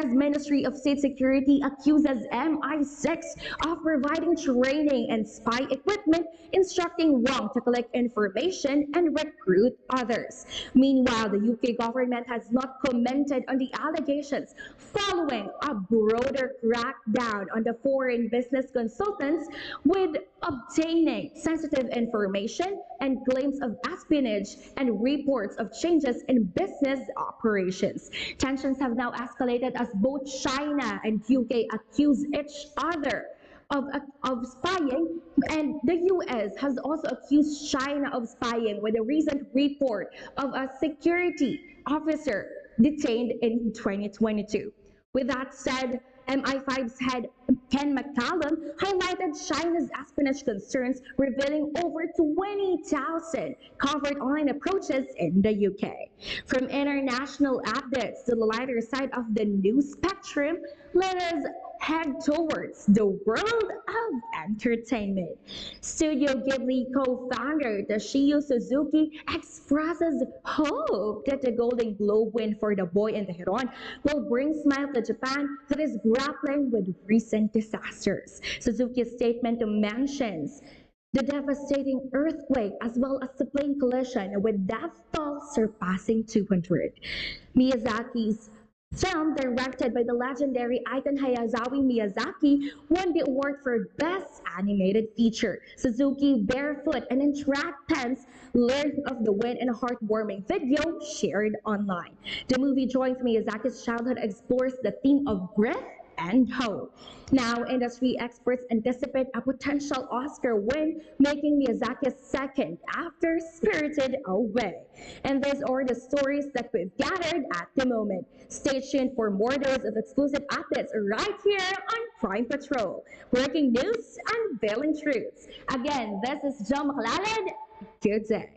Ministry of State Security accuses MI6 of providing training and spy equipment, instructing Wang to collect information and recruit others. Meanwhile, the UK government has not commented on the allegations following a broader crackdown on the foreign business consultants with obtaining sensitive information and claims of espionage and reports of changes in business operations. Tensions have now escalated as both China and UK accuse each other of spying, and the US has also accused China of spying with a recent report of a security officer detained in 2022. With that said, MI5's head Ken McCallum highlighted China's espionage concerns, revealing over 20,000 covered online approaches in the UK. From international updates to the lighter side of the news spectrum, let us head towards the world of entertainment. Studio Ghibli co-founder Toshio Suzuki expresses hope that the Golden Globe win for The Boy and the Heron will bring smile to Japan that is grappling with recent disasters. Suzuki's statement mentions the devastating earthquake as well as the plane collision with death toll surpassing 200. Miyazaki's film, directed by the legendary Aiken Hayakawa Miyazaki, won the award for Best Animated Feature. Suzuki, barefoot and in track pants, learned of the win in a heartwarming video shared online. The movie joins Miyazaki's childhood, explores the theme of grief and hope. Now, industry experts anticipate a potential Oscar win, making Miyazaki's second after Spirited Away. And these are the stories that we've gathered at the moment. Stay tuned for more dose of exclusive updates right here on Prime Patrol. Breaking news, unveiling truths. Again, this is Jo Makalalad. Good day.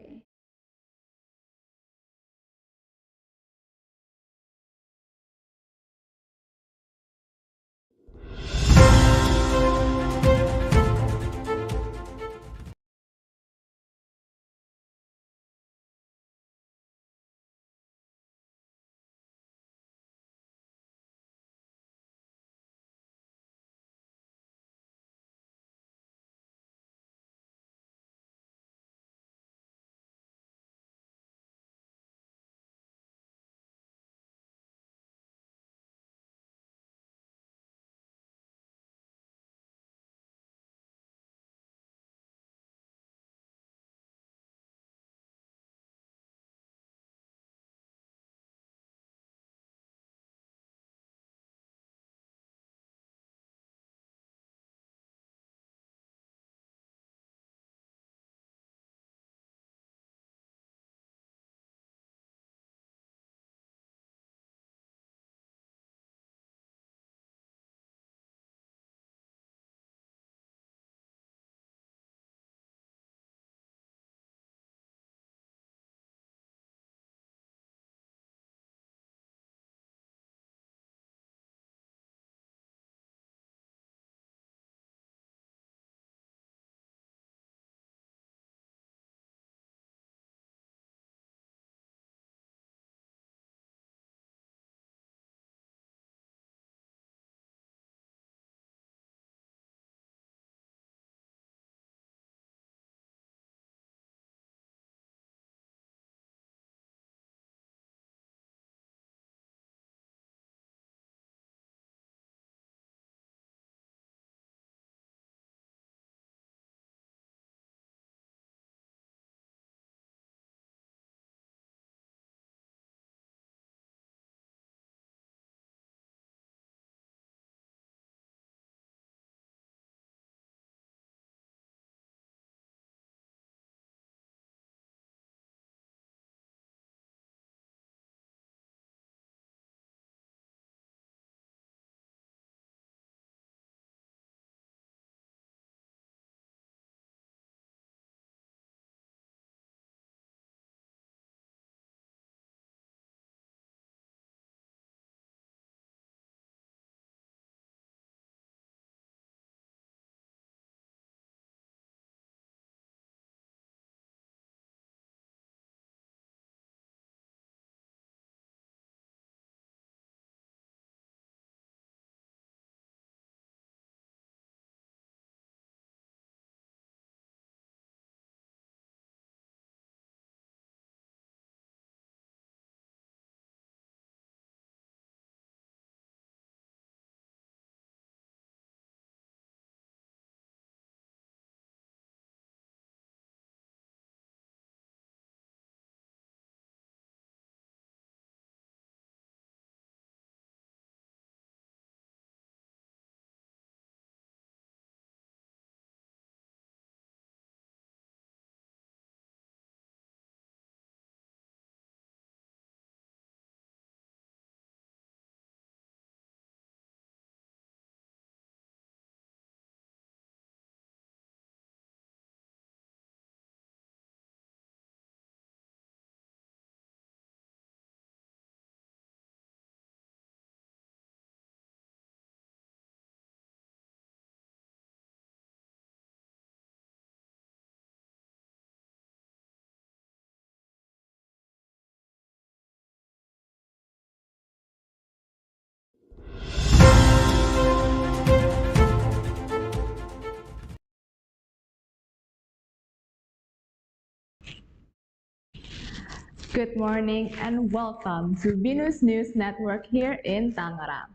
Good morning and welcome to Venus News Network here in Tangerang.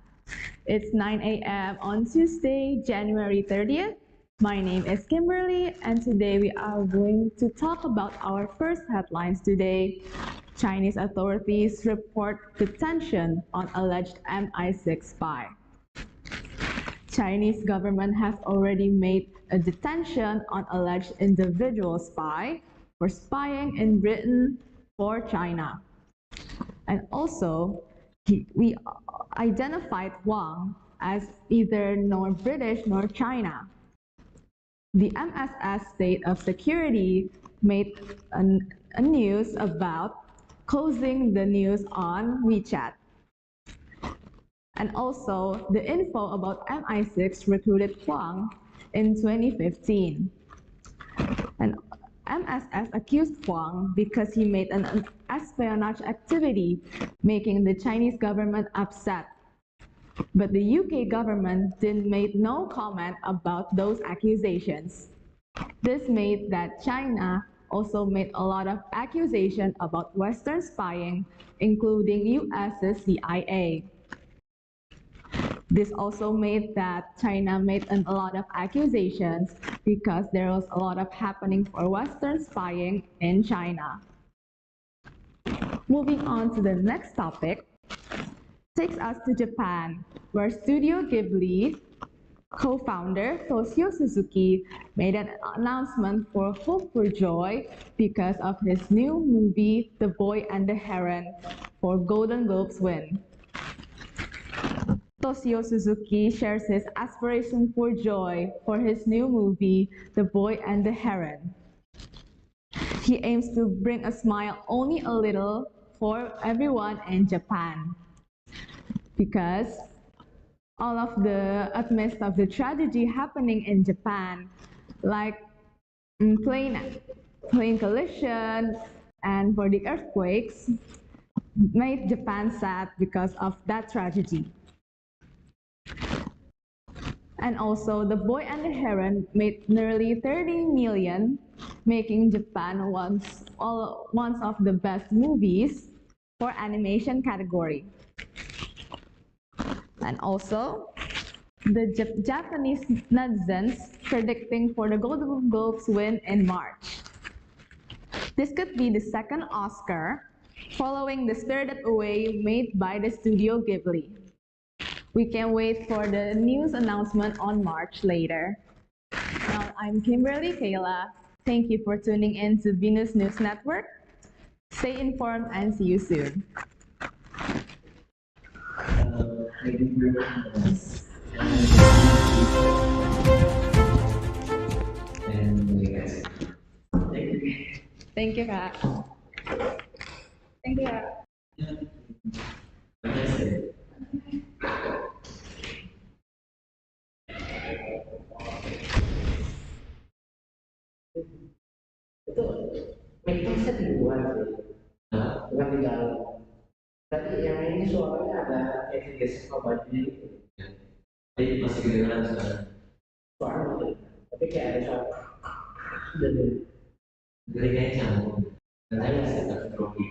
It's 9 a.m. on Tuesday, January 30th. My name is Kimberly and today we are going to talk about our first headlines today. Chinese authorities report detention on alleged MI6 spy. Chinese government has already made a detention on alleged individual spy for spying in Britain for China. And also, we identified Wang as either nor British nor China. The MSS State of Security made a news about closing the news on WeChat. And also, the info about MI6 recruited Huang in 2015. And MSS accused Huang because he made an espionage activity, making the Chinese government upset. But the UK government didn't make no comment about those accusations. This made that China also made a lot of accusations about Western spying, including US's CIA. This also made that China made a lot of accusations because there was a lot of happening for Western spying in China. Moving on to the next topic, takes us to Japan, where Studio Ghibli co-founder Toshio Suzuki made an announcement for Hope for Joy because of his new movie, The Boy and the Heron, for Golden Globes win. Toshio Suzuki shares his aspiration for joy for his new movie, The Boy and the Heron. He aims to bring a smile only a little for everyone in Japan. Because amidst of the tragedy happening in Japan, like plane collision and for the earthquakes, made Japan sad because of that tragedy. And also, The Boy and the Heron made nearly 30 million, making Japan one of the best movies for animation category. And also, the Japanese netizens predicting for the Golden Globes win in March. This could be the second Oscar following the Spirited Away made by the Studio Ghibli. We can wait for the news announcement on March later. Now, I'm Kimberly Kayla. Thank you for tuning in to Venus News Network. Stay informed and see you soon. Thank you, Kak. Thank you, Kak.
Itu mic-nya di luar sih, bukan di dalam. Tapi yang ini suaranya ada kayak gesek ke bajunya gitu. Jadi masih kedengeran sekarang. Suara, tapi kayak ada suara. Jadi kayaknya nyambung. Dan saya masih tetap grogi.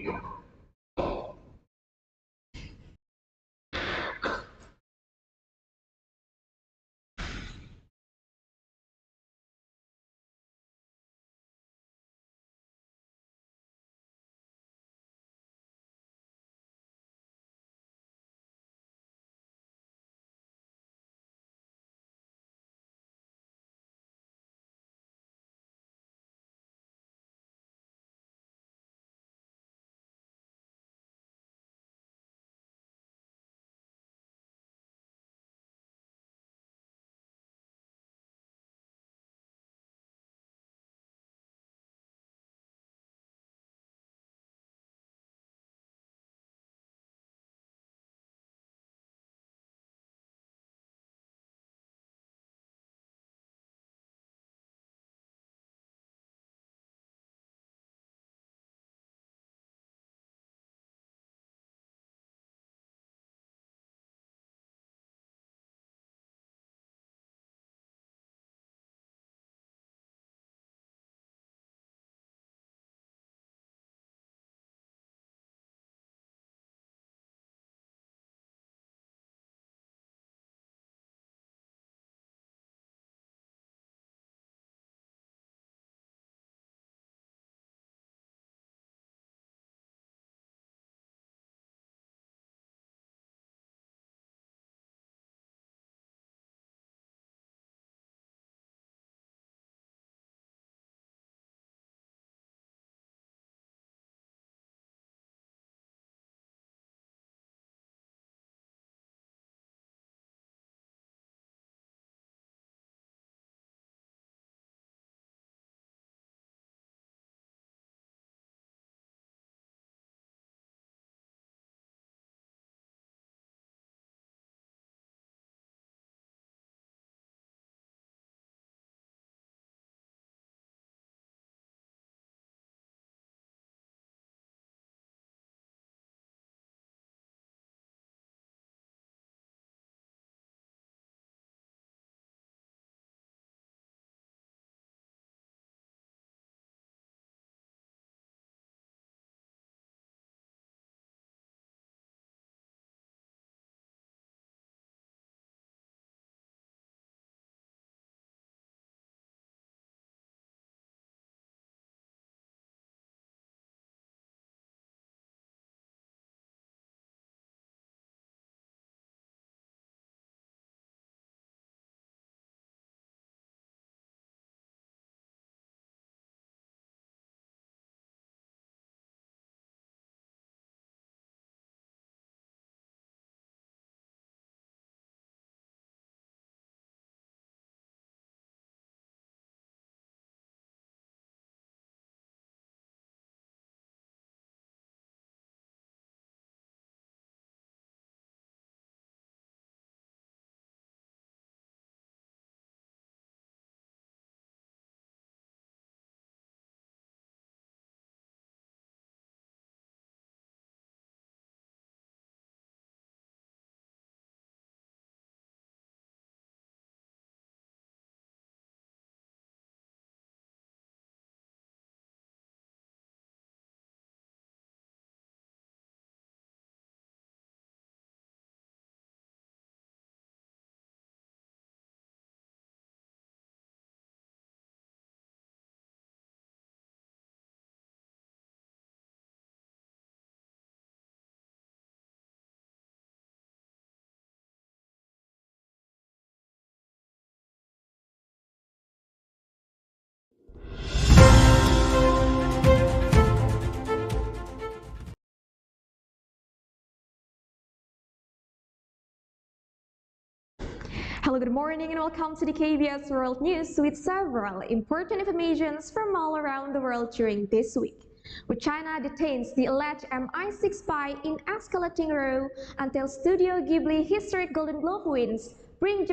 Hello, good morning, and welcome to the KBS World News with several important informations from all around the world during this week. With China detains the alleged MI6 spy in escalating row until Studio Ghibli historic Golden Globe wins, bring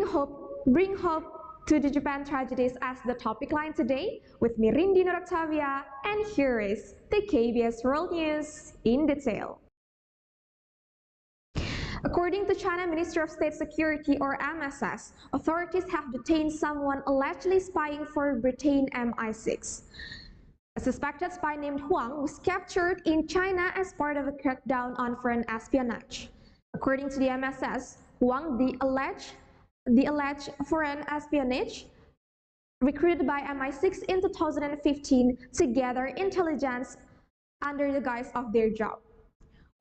hope to the Japan tragedies as the topic line today with me, Rindi Nur Octavia, and here is the KBS World News in detail. According to China Ministry of State Security or MSS, authorities have detained someone allegedly spying for Britain MI6. A suspected spy named Huang was captured in China as part of a crackdown on foreign espionage. According to the MSS, Huang, the alleged foreign espionage recruited by MI6 in 2015 to gather intelligence under the guise of their job.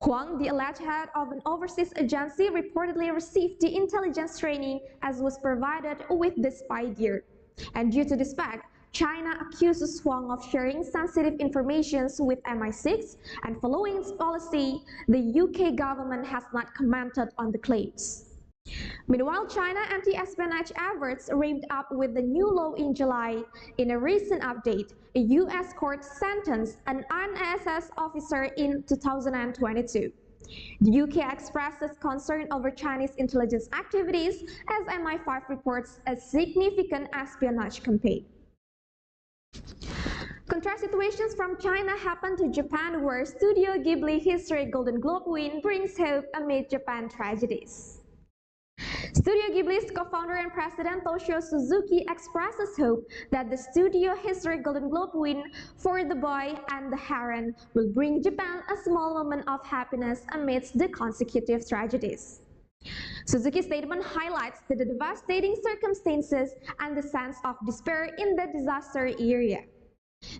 Huang, the alleged head of an overseas agency, reportedly received the intelligence training as was provided with the spy gear. And due to this fact, China accuses Huang of sharing sensitive information with MI6, and following its policy, the UK government has not commented on the claims. Meanwhile, China anti-espionage efforts ramped up with the new law in July. In a recent update, a US court sentenced an ISS officer in 2022. The UK expresses concern over Chinese intelligence activities as MI5 reports a significant espionage campaign. Contrast situations from China happen to Japan, where Studio Ghibli historic Golden Globe win brings hope amid Japan tragedies. Studio Ghibli's co-founder and president Toshio Suzuki expresses hope that the studio historic Golden Globe win for The Boy and the Heron will bring Japan a small moment of happiness amidst the consecutive tragedies. Suzuki's statement highlights the devastating circumstances and the sense of despair in the disaster area.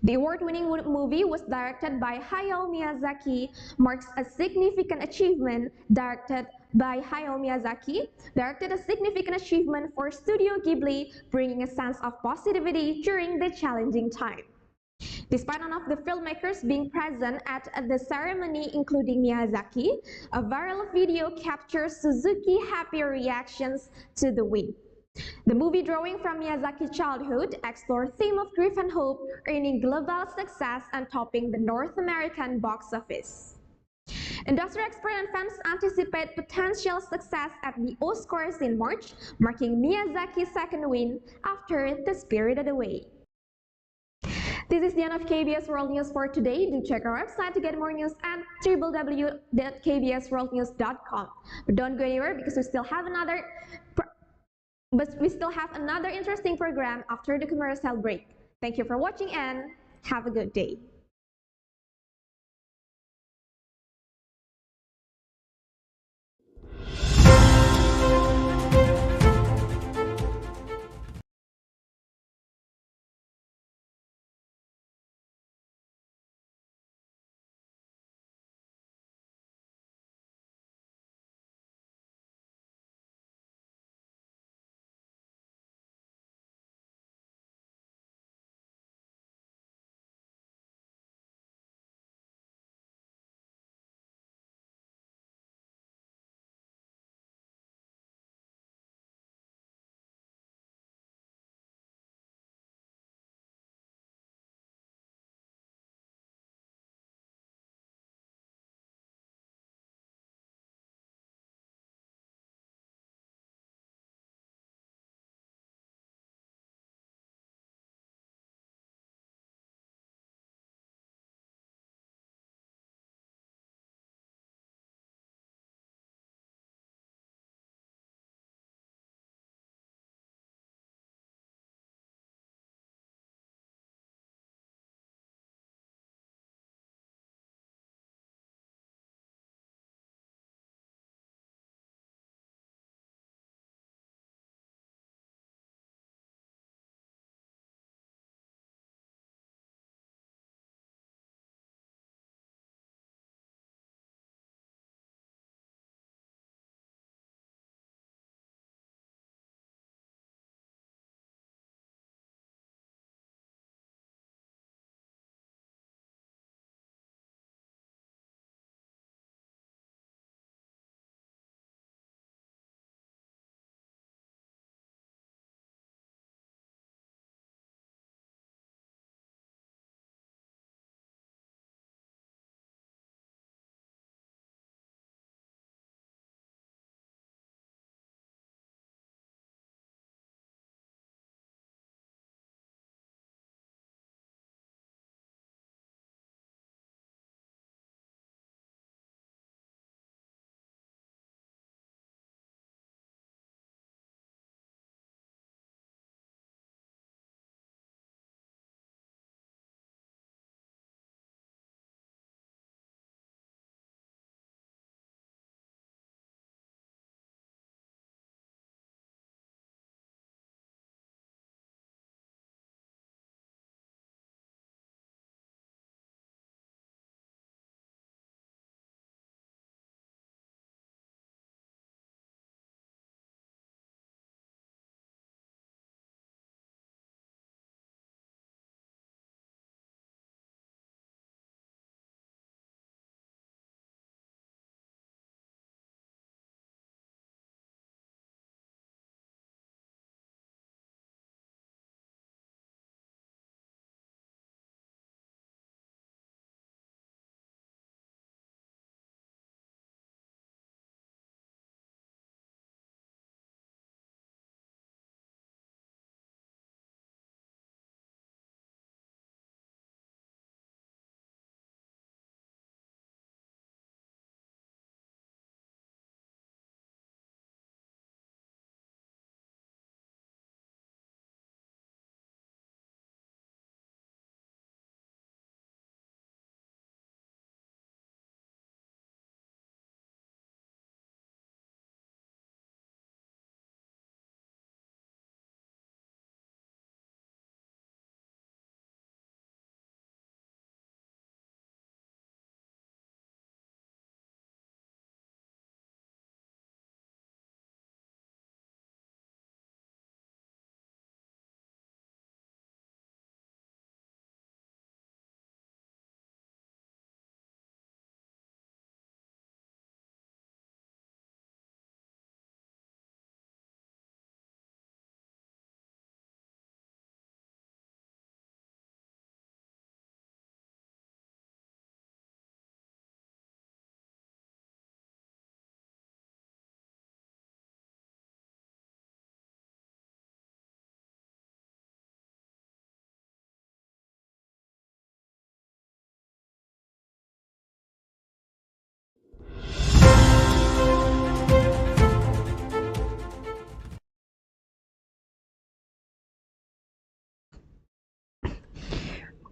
The award-winning movie was directed by Hayao Miyazaki, marks a significant achievement directed a significant achievement for Studio Ghibli, bringing a sense of positivity during the challenging time. Despite none of the filmmakers being present at the ceremony, including Miyazaki, a viral video captures Suzuki's happy reactions to the win. The movie, drawing from Miyazaki's childhood, explores the theme of grief and hope, earning global success and topping the North American box office. Industry experts and fans anticipate potential success at the Oscars in March, marking Miyazaki's second win after The Spirited Away. This is the end of KBS World News for today. Do check our website to get more news at www.kbsworldnews.com. But don't go anywhere because we still have another interesting program after the commercial break. Thank you for watching and have a good day.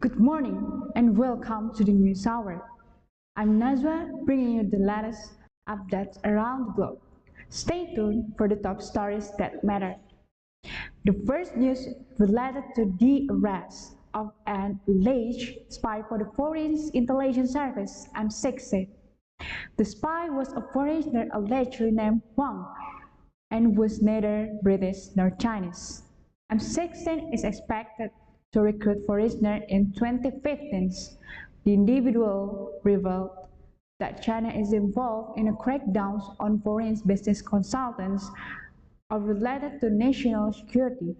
Good morning and welcome to the News Hour. I'm Najwa, bringing you the latest updates around the globe. Stay tuned for the top stories that matter. The first news related to the arrest of an alleged spy for the Foreign Intelligence Service M16. The spy was a foreigner allegedly named Huang and was neither British nor Chinese. M16 is expected to recruit foreigners in 2015. The individual revealed that China is involved in a crackdown on foreign business consultants related to national security.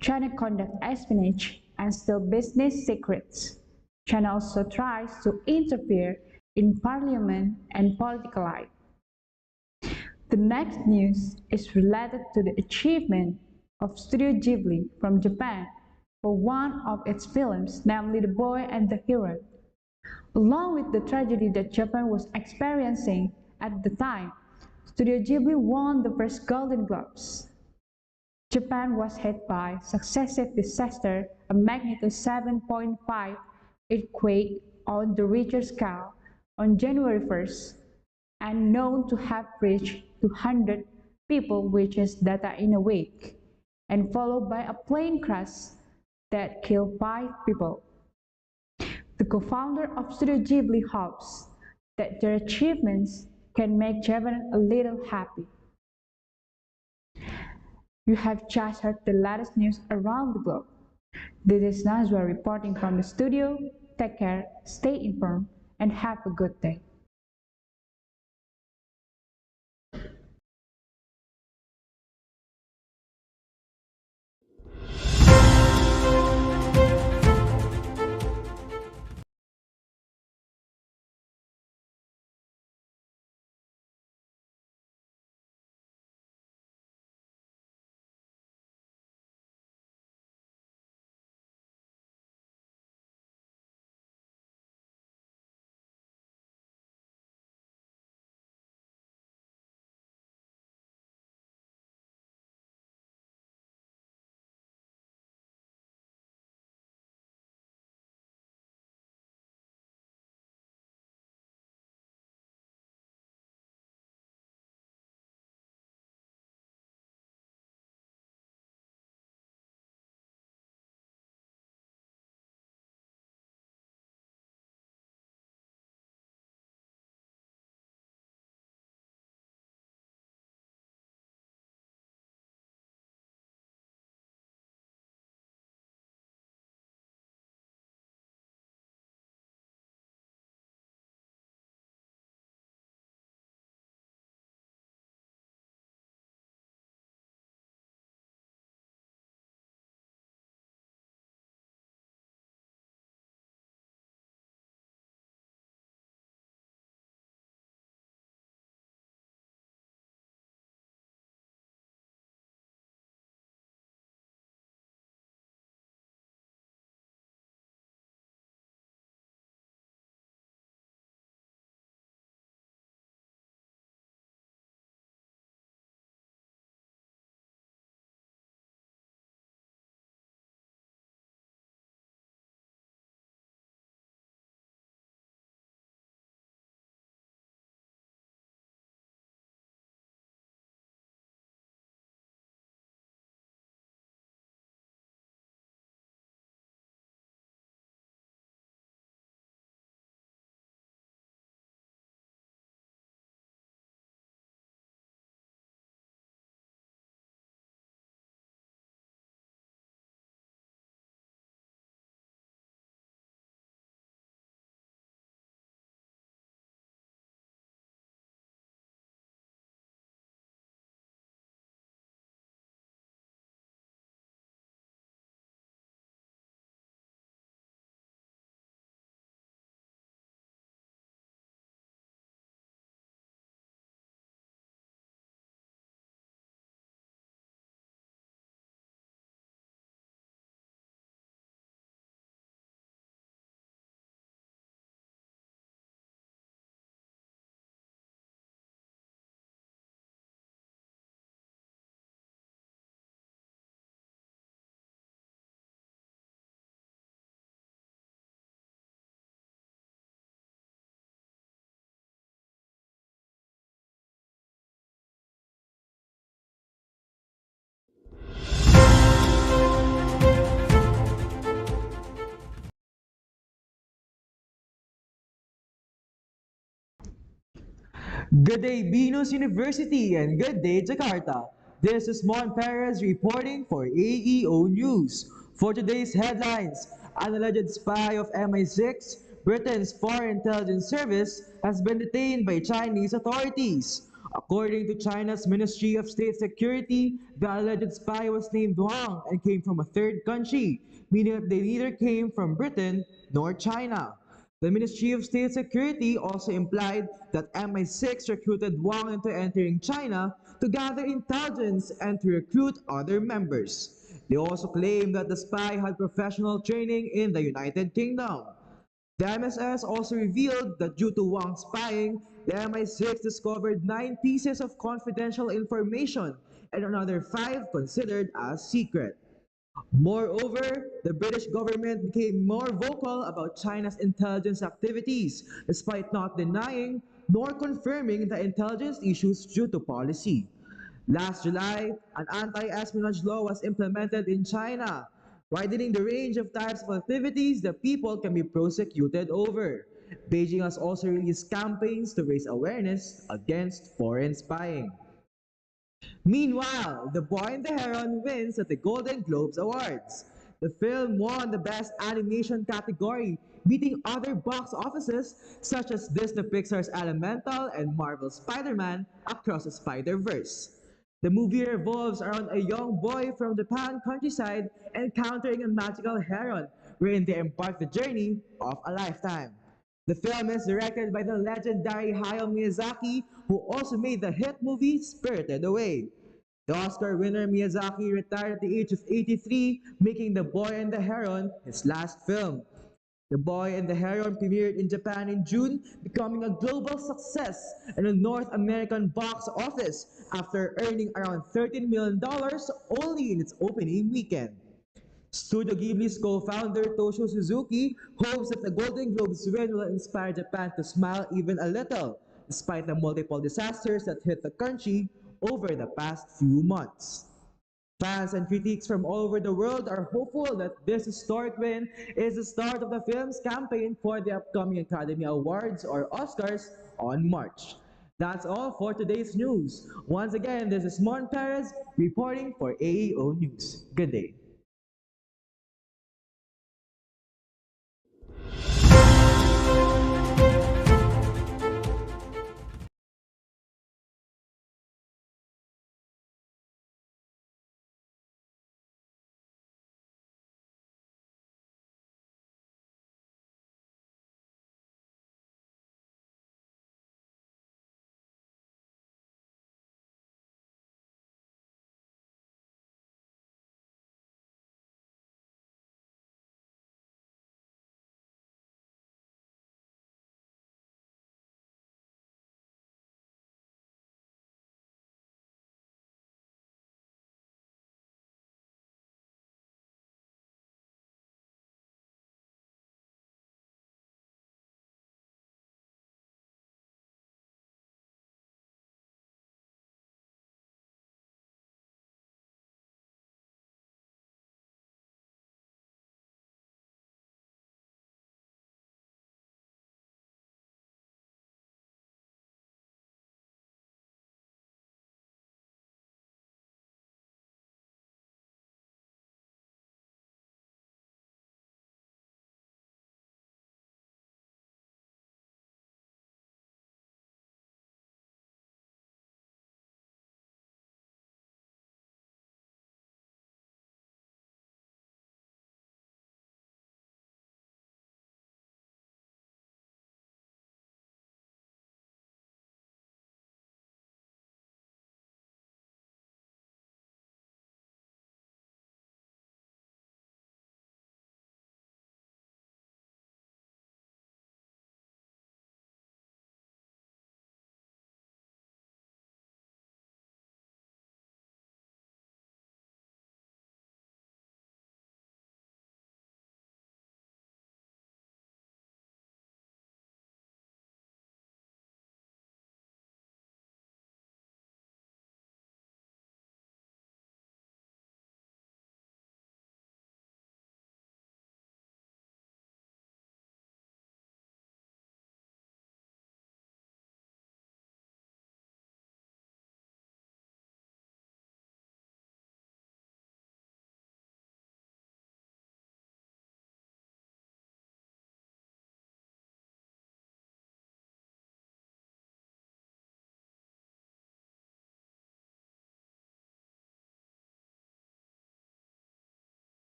China conducts espionage and steals business secrets. China also tries to interfere in parliament and political life. The next news is related to the achievement of Studio Ghibli from Japan for one of its films, namely The Boy and the Hero. Along with the tragedy that Japan was experiencing at the time, Studio Ghibli won the first Golden Globes. Japan was hit by successive disasters, a magnitude 7.5 earthquake on the Richter scale on January 1st, and known to have reached 200 people, which is data in a week, and followed by a plane crash that killed 5 people. The co-founder of Studio Ghibli hopes that their achievements can make Japan a little happy. You have just heard the latest news around the globe. This is Najwa reporting from the studio. Take care, stay informed, and have a good day.
Good day, Venus University, and good day, Jakarta. This is Mon Perez reporting for AEO News. For today's headlines, an alleged spy of MI6, Britain's Foreign Intelligence Service, has been detained by Chinese authorities. According to China's Ministry of State Security, the alleged spy was named Wang and came from a third country, meaning that they neither came from Britain nor China. The Ministry of State Security also implied that MI6 recruited Wang into entering China to gather intelligence and to recruit other members. They also claimed that the spy had professional training in the United Kingdom. The MSS also revealed that due to Wang's spying, the MI6 discovered 9 pieces of confidential information and another 5 considered as secret. Moreover, the British government became more vocal about China's intelligence activities, despite not denying nor confirming the intelligence issues due to policy. Last July, an anti-espionage law was implemented in China, widening the range of types of activities that people can be prosecuted over. Beijing has also released campaigns to raise awareness against foreign spying. Meanwhile, The Boy and the Heron wins at the Golden Globes Awards. The film won the Best Animation category, beating other box offices such as Disney Pixar's Elemental and Marvel's Spider-Man Across the Spider-Verse. The movie revolves around a young boy from Japan countryside encountering a magical heron, wherein they embark the journey of a lifetime. The film is directed by the legendary Hayao Miyazaki, who also made the hit movie Spirited Away. The Oscar winner Miyazaki retired at the age of 83, making The Boy and the Heron his last film. The Boy and the Heron premiered in Japan in June, becoming a global success in the North American box office after earning around $13 million only in its opening weekend. Studio Ghibli's co-founder Toshio Suzuki hopes that the Golden Globes win will inspire Japan to smile even a little, despite the multiple disasters that hit the country over the past few months. Fans and critics from all over the world are hopeful that this historic win is the start of the film's campaign for the upcoming Academy Awards or Oscars on March. That's all for today's news. Once again, this is Mon Perez reporting for AEO News. Good day.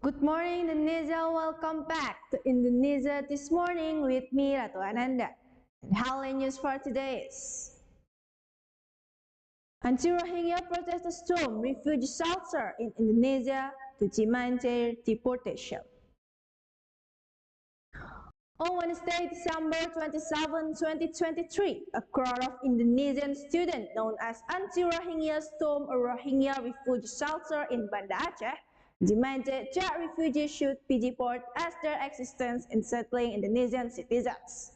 Good morning, Indonesia. Welcome back to Indonesia This Morning with me, Ratu Ananda. And headline news for today is anti-Rohingya protesters storm refugee shelter in Indonesia to demand their deportation. On Wednesday, December 27, 2023, a crowd of Indonesian students known as anti-Rohingya stormed a Rohingya refugee shelter in Banda Aceh, demanded that refugees should be deported as their existence in settling Indonesian citizens.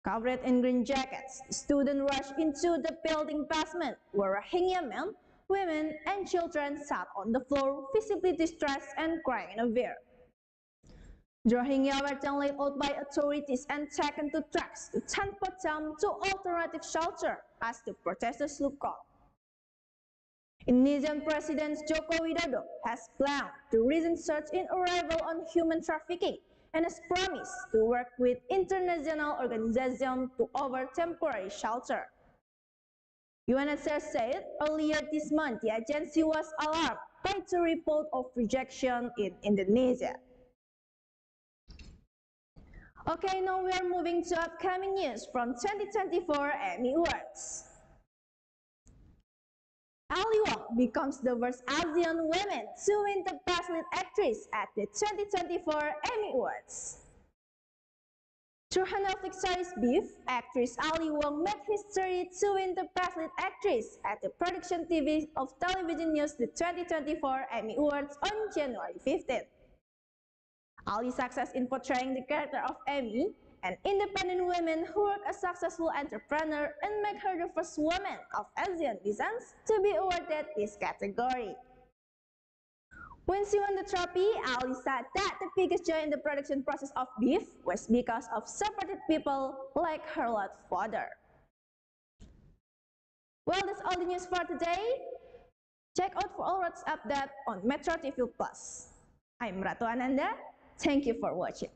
Covered in green jackets, students rushed into the building basement where Rohingya men, women, and children sat on the floor, visibly distressed and crying in fear. The Rohingya were then laid out by authorities and taken to trucks to transport them to alternative shelter as the protesters look on. Indonesian President Joko Widodo has planned to research in arrival on human trafficking and has promised to work with international organizations to offer temporary shelter. UNHCR said earlier this month the agency was alarmed by the report of rejection in Indonesia. Okay, now we are moving to upcoming news from 2024 Emmy Awards. Ali Wong becomes the first Asian woman to win the Best Lead Actress at the 2024 Emmy Awards. Through her Netflix series Beef, actress Ali Wong made history to win the Best Lead Actress at the Production TV of Television News the 2024 Emmy Awards on January 15. Ali's success in portraying the character of Amy, an independent woman who worked as a successful entrepreneur, and make her the first woman of Asian descent to be awarded this category. When she won the trophy, Ali said that the biggest joy in the production process of Beef was because of supported people like her late father. Well, that's all the news for today. Check out for all what's update on Metro TV Plus. I'm Ratu Ananda. Thank you for watching.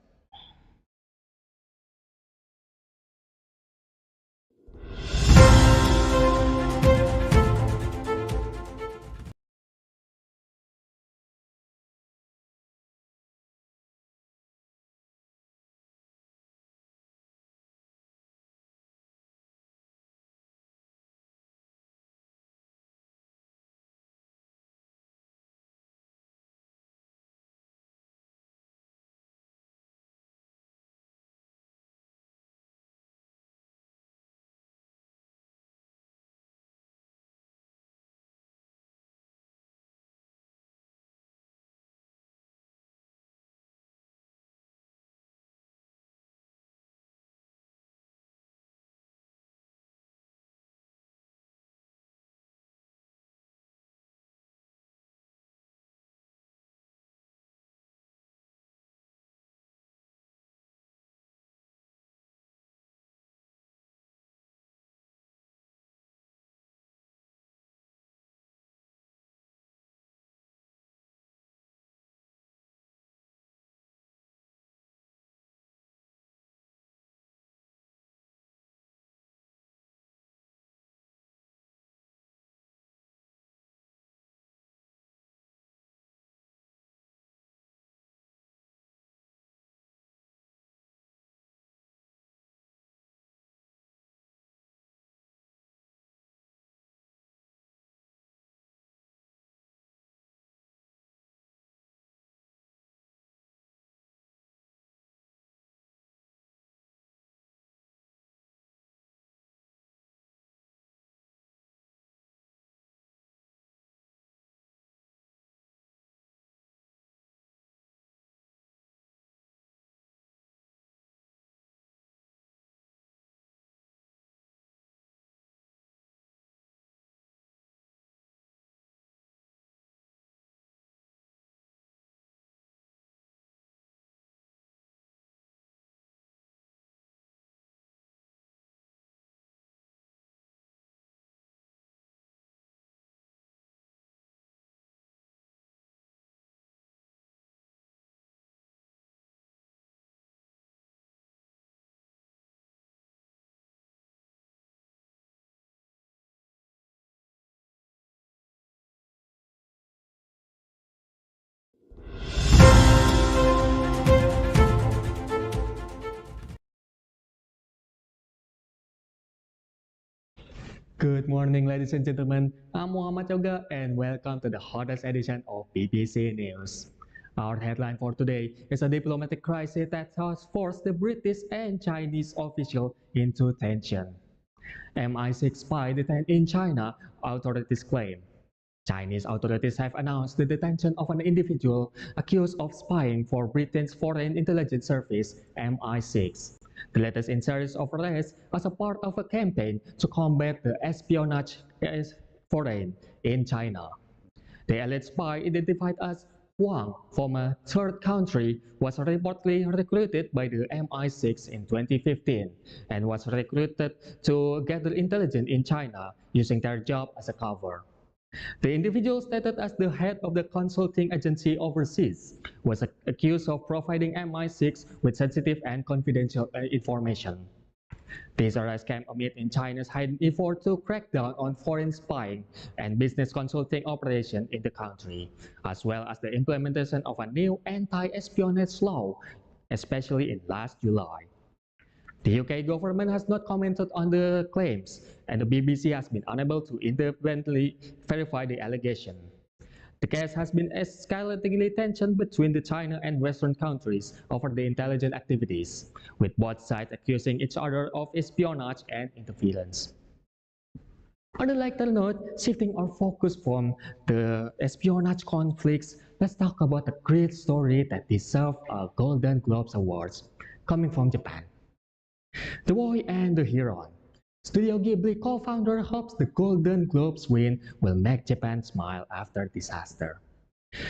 Good morning, ladies and gentlemen. I'm Muhammad Yoga, and welcome to the hottest edition of BBC News. Our headline for today is a diplomatic crisis that has forced the British and Chinese official into tension. MI6 spy detained in China, authorities claim. Chinese authorities have announced the detention of an individual accused of spying for Britain's Foreign Intelligence Service, MI6. The latest in series of arrests as a part of a campaign to combat the espionage foreign in China. The alleged spy, identified as Wang from a third country, was reportedly recruited by the MI6 in 2015 and was recruited to gather intelligence in China using their job as a cover. The individual, stated as the head of the consulting agency overseas, was accused of providing MI6 with sensitive and confidential information. These arrests came amid in China's heightened effort to crack down on foreign spying and business consulting operations in the country, as well as the implementation of a new anti-espionage law, especially in last July. The UK government has not commented on the claims, and the BBC has been unable to independently verify the allegation. The case has been escalating tension between the China and Western countries over the intelligence activities, with both sides accusing each other of espionage and interference. On a lighter note, shifting our focus from the espionage conflicts, let's talk about a great story that deserves a Golden Globes Awards, coming from Japan. The Boy and the Heron. Studio Ghibli co-founder hopes the Golden Globes win will make Japan smile after disaster.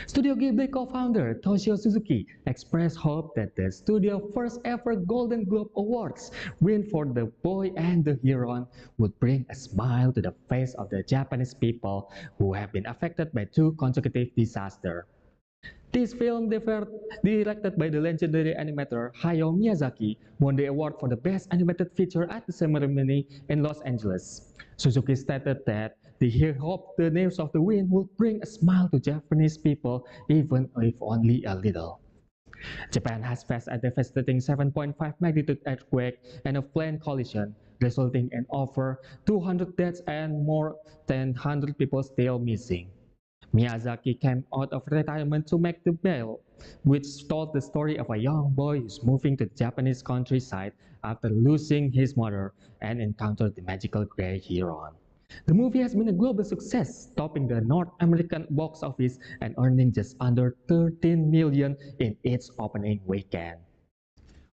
Studio Ghibli co-founder Toshio Suzuki expressed hope that the studio's first ever Golden Globe Awards win for The Boy and the Heron would bring a smile to the face of the Japanese people who have been affected by two consecutive disasters. This film, directed by the legendary animator Hayao Miyazaki, won the award for the Best Animated Feature at the ceremony in Los Angeles. Suzuki stated that he hoped the news of the win would bring a smile to Japanese people, even if only a little. Japan has faced a devastating 7.5 magnitude earthquake and a plane collision, resulting in over 200 deaths and more than 100 people still missing. Miyazaki came out of retirement to make the Bell, which told the story of a young boy who's moving to the Japanese countryside after losing his mother and encountered the magical gray heron. The movie has been a global success, topping the North American box office and earning just under 13 million in its opening weekend.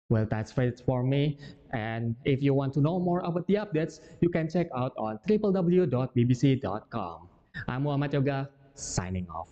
Well, that's it for me. And if you want to know more about the updates, you can check out on www.bbc.com. I'm Muhammad Yoga, signing off.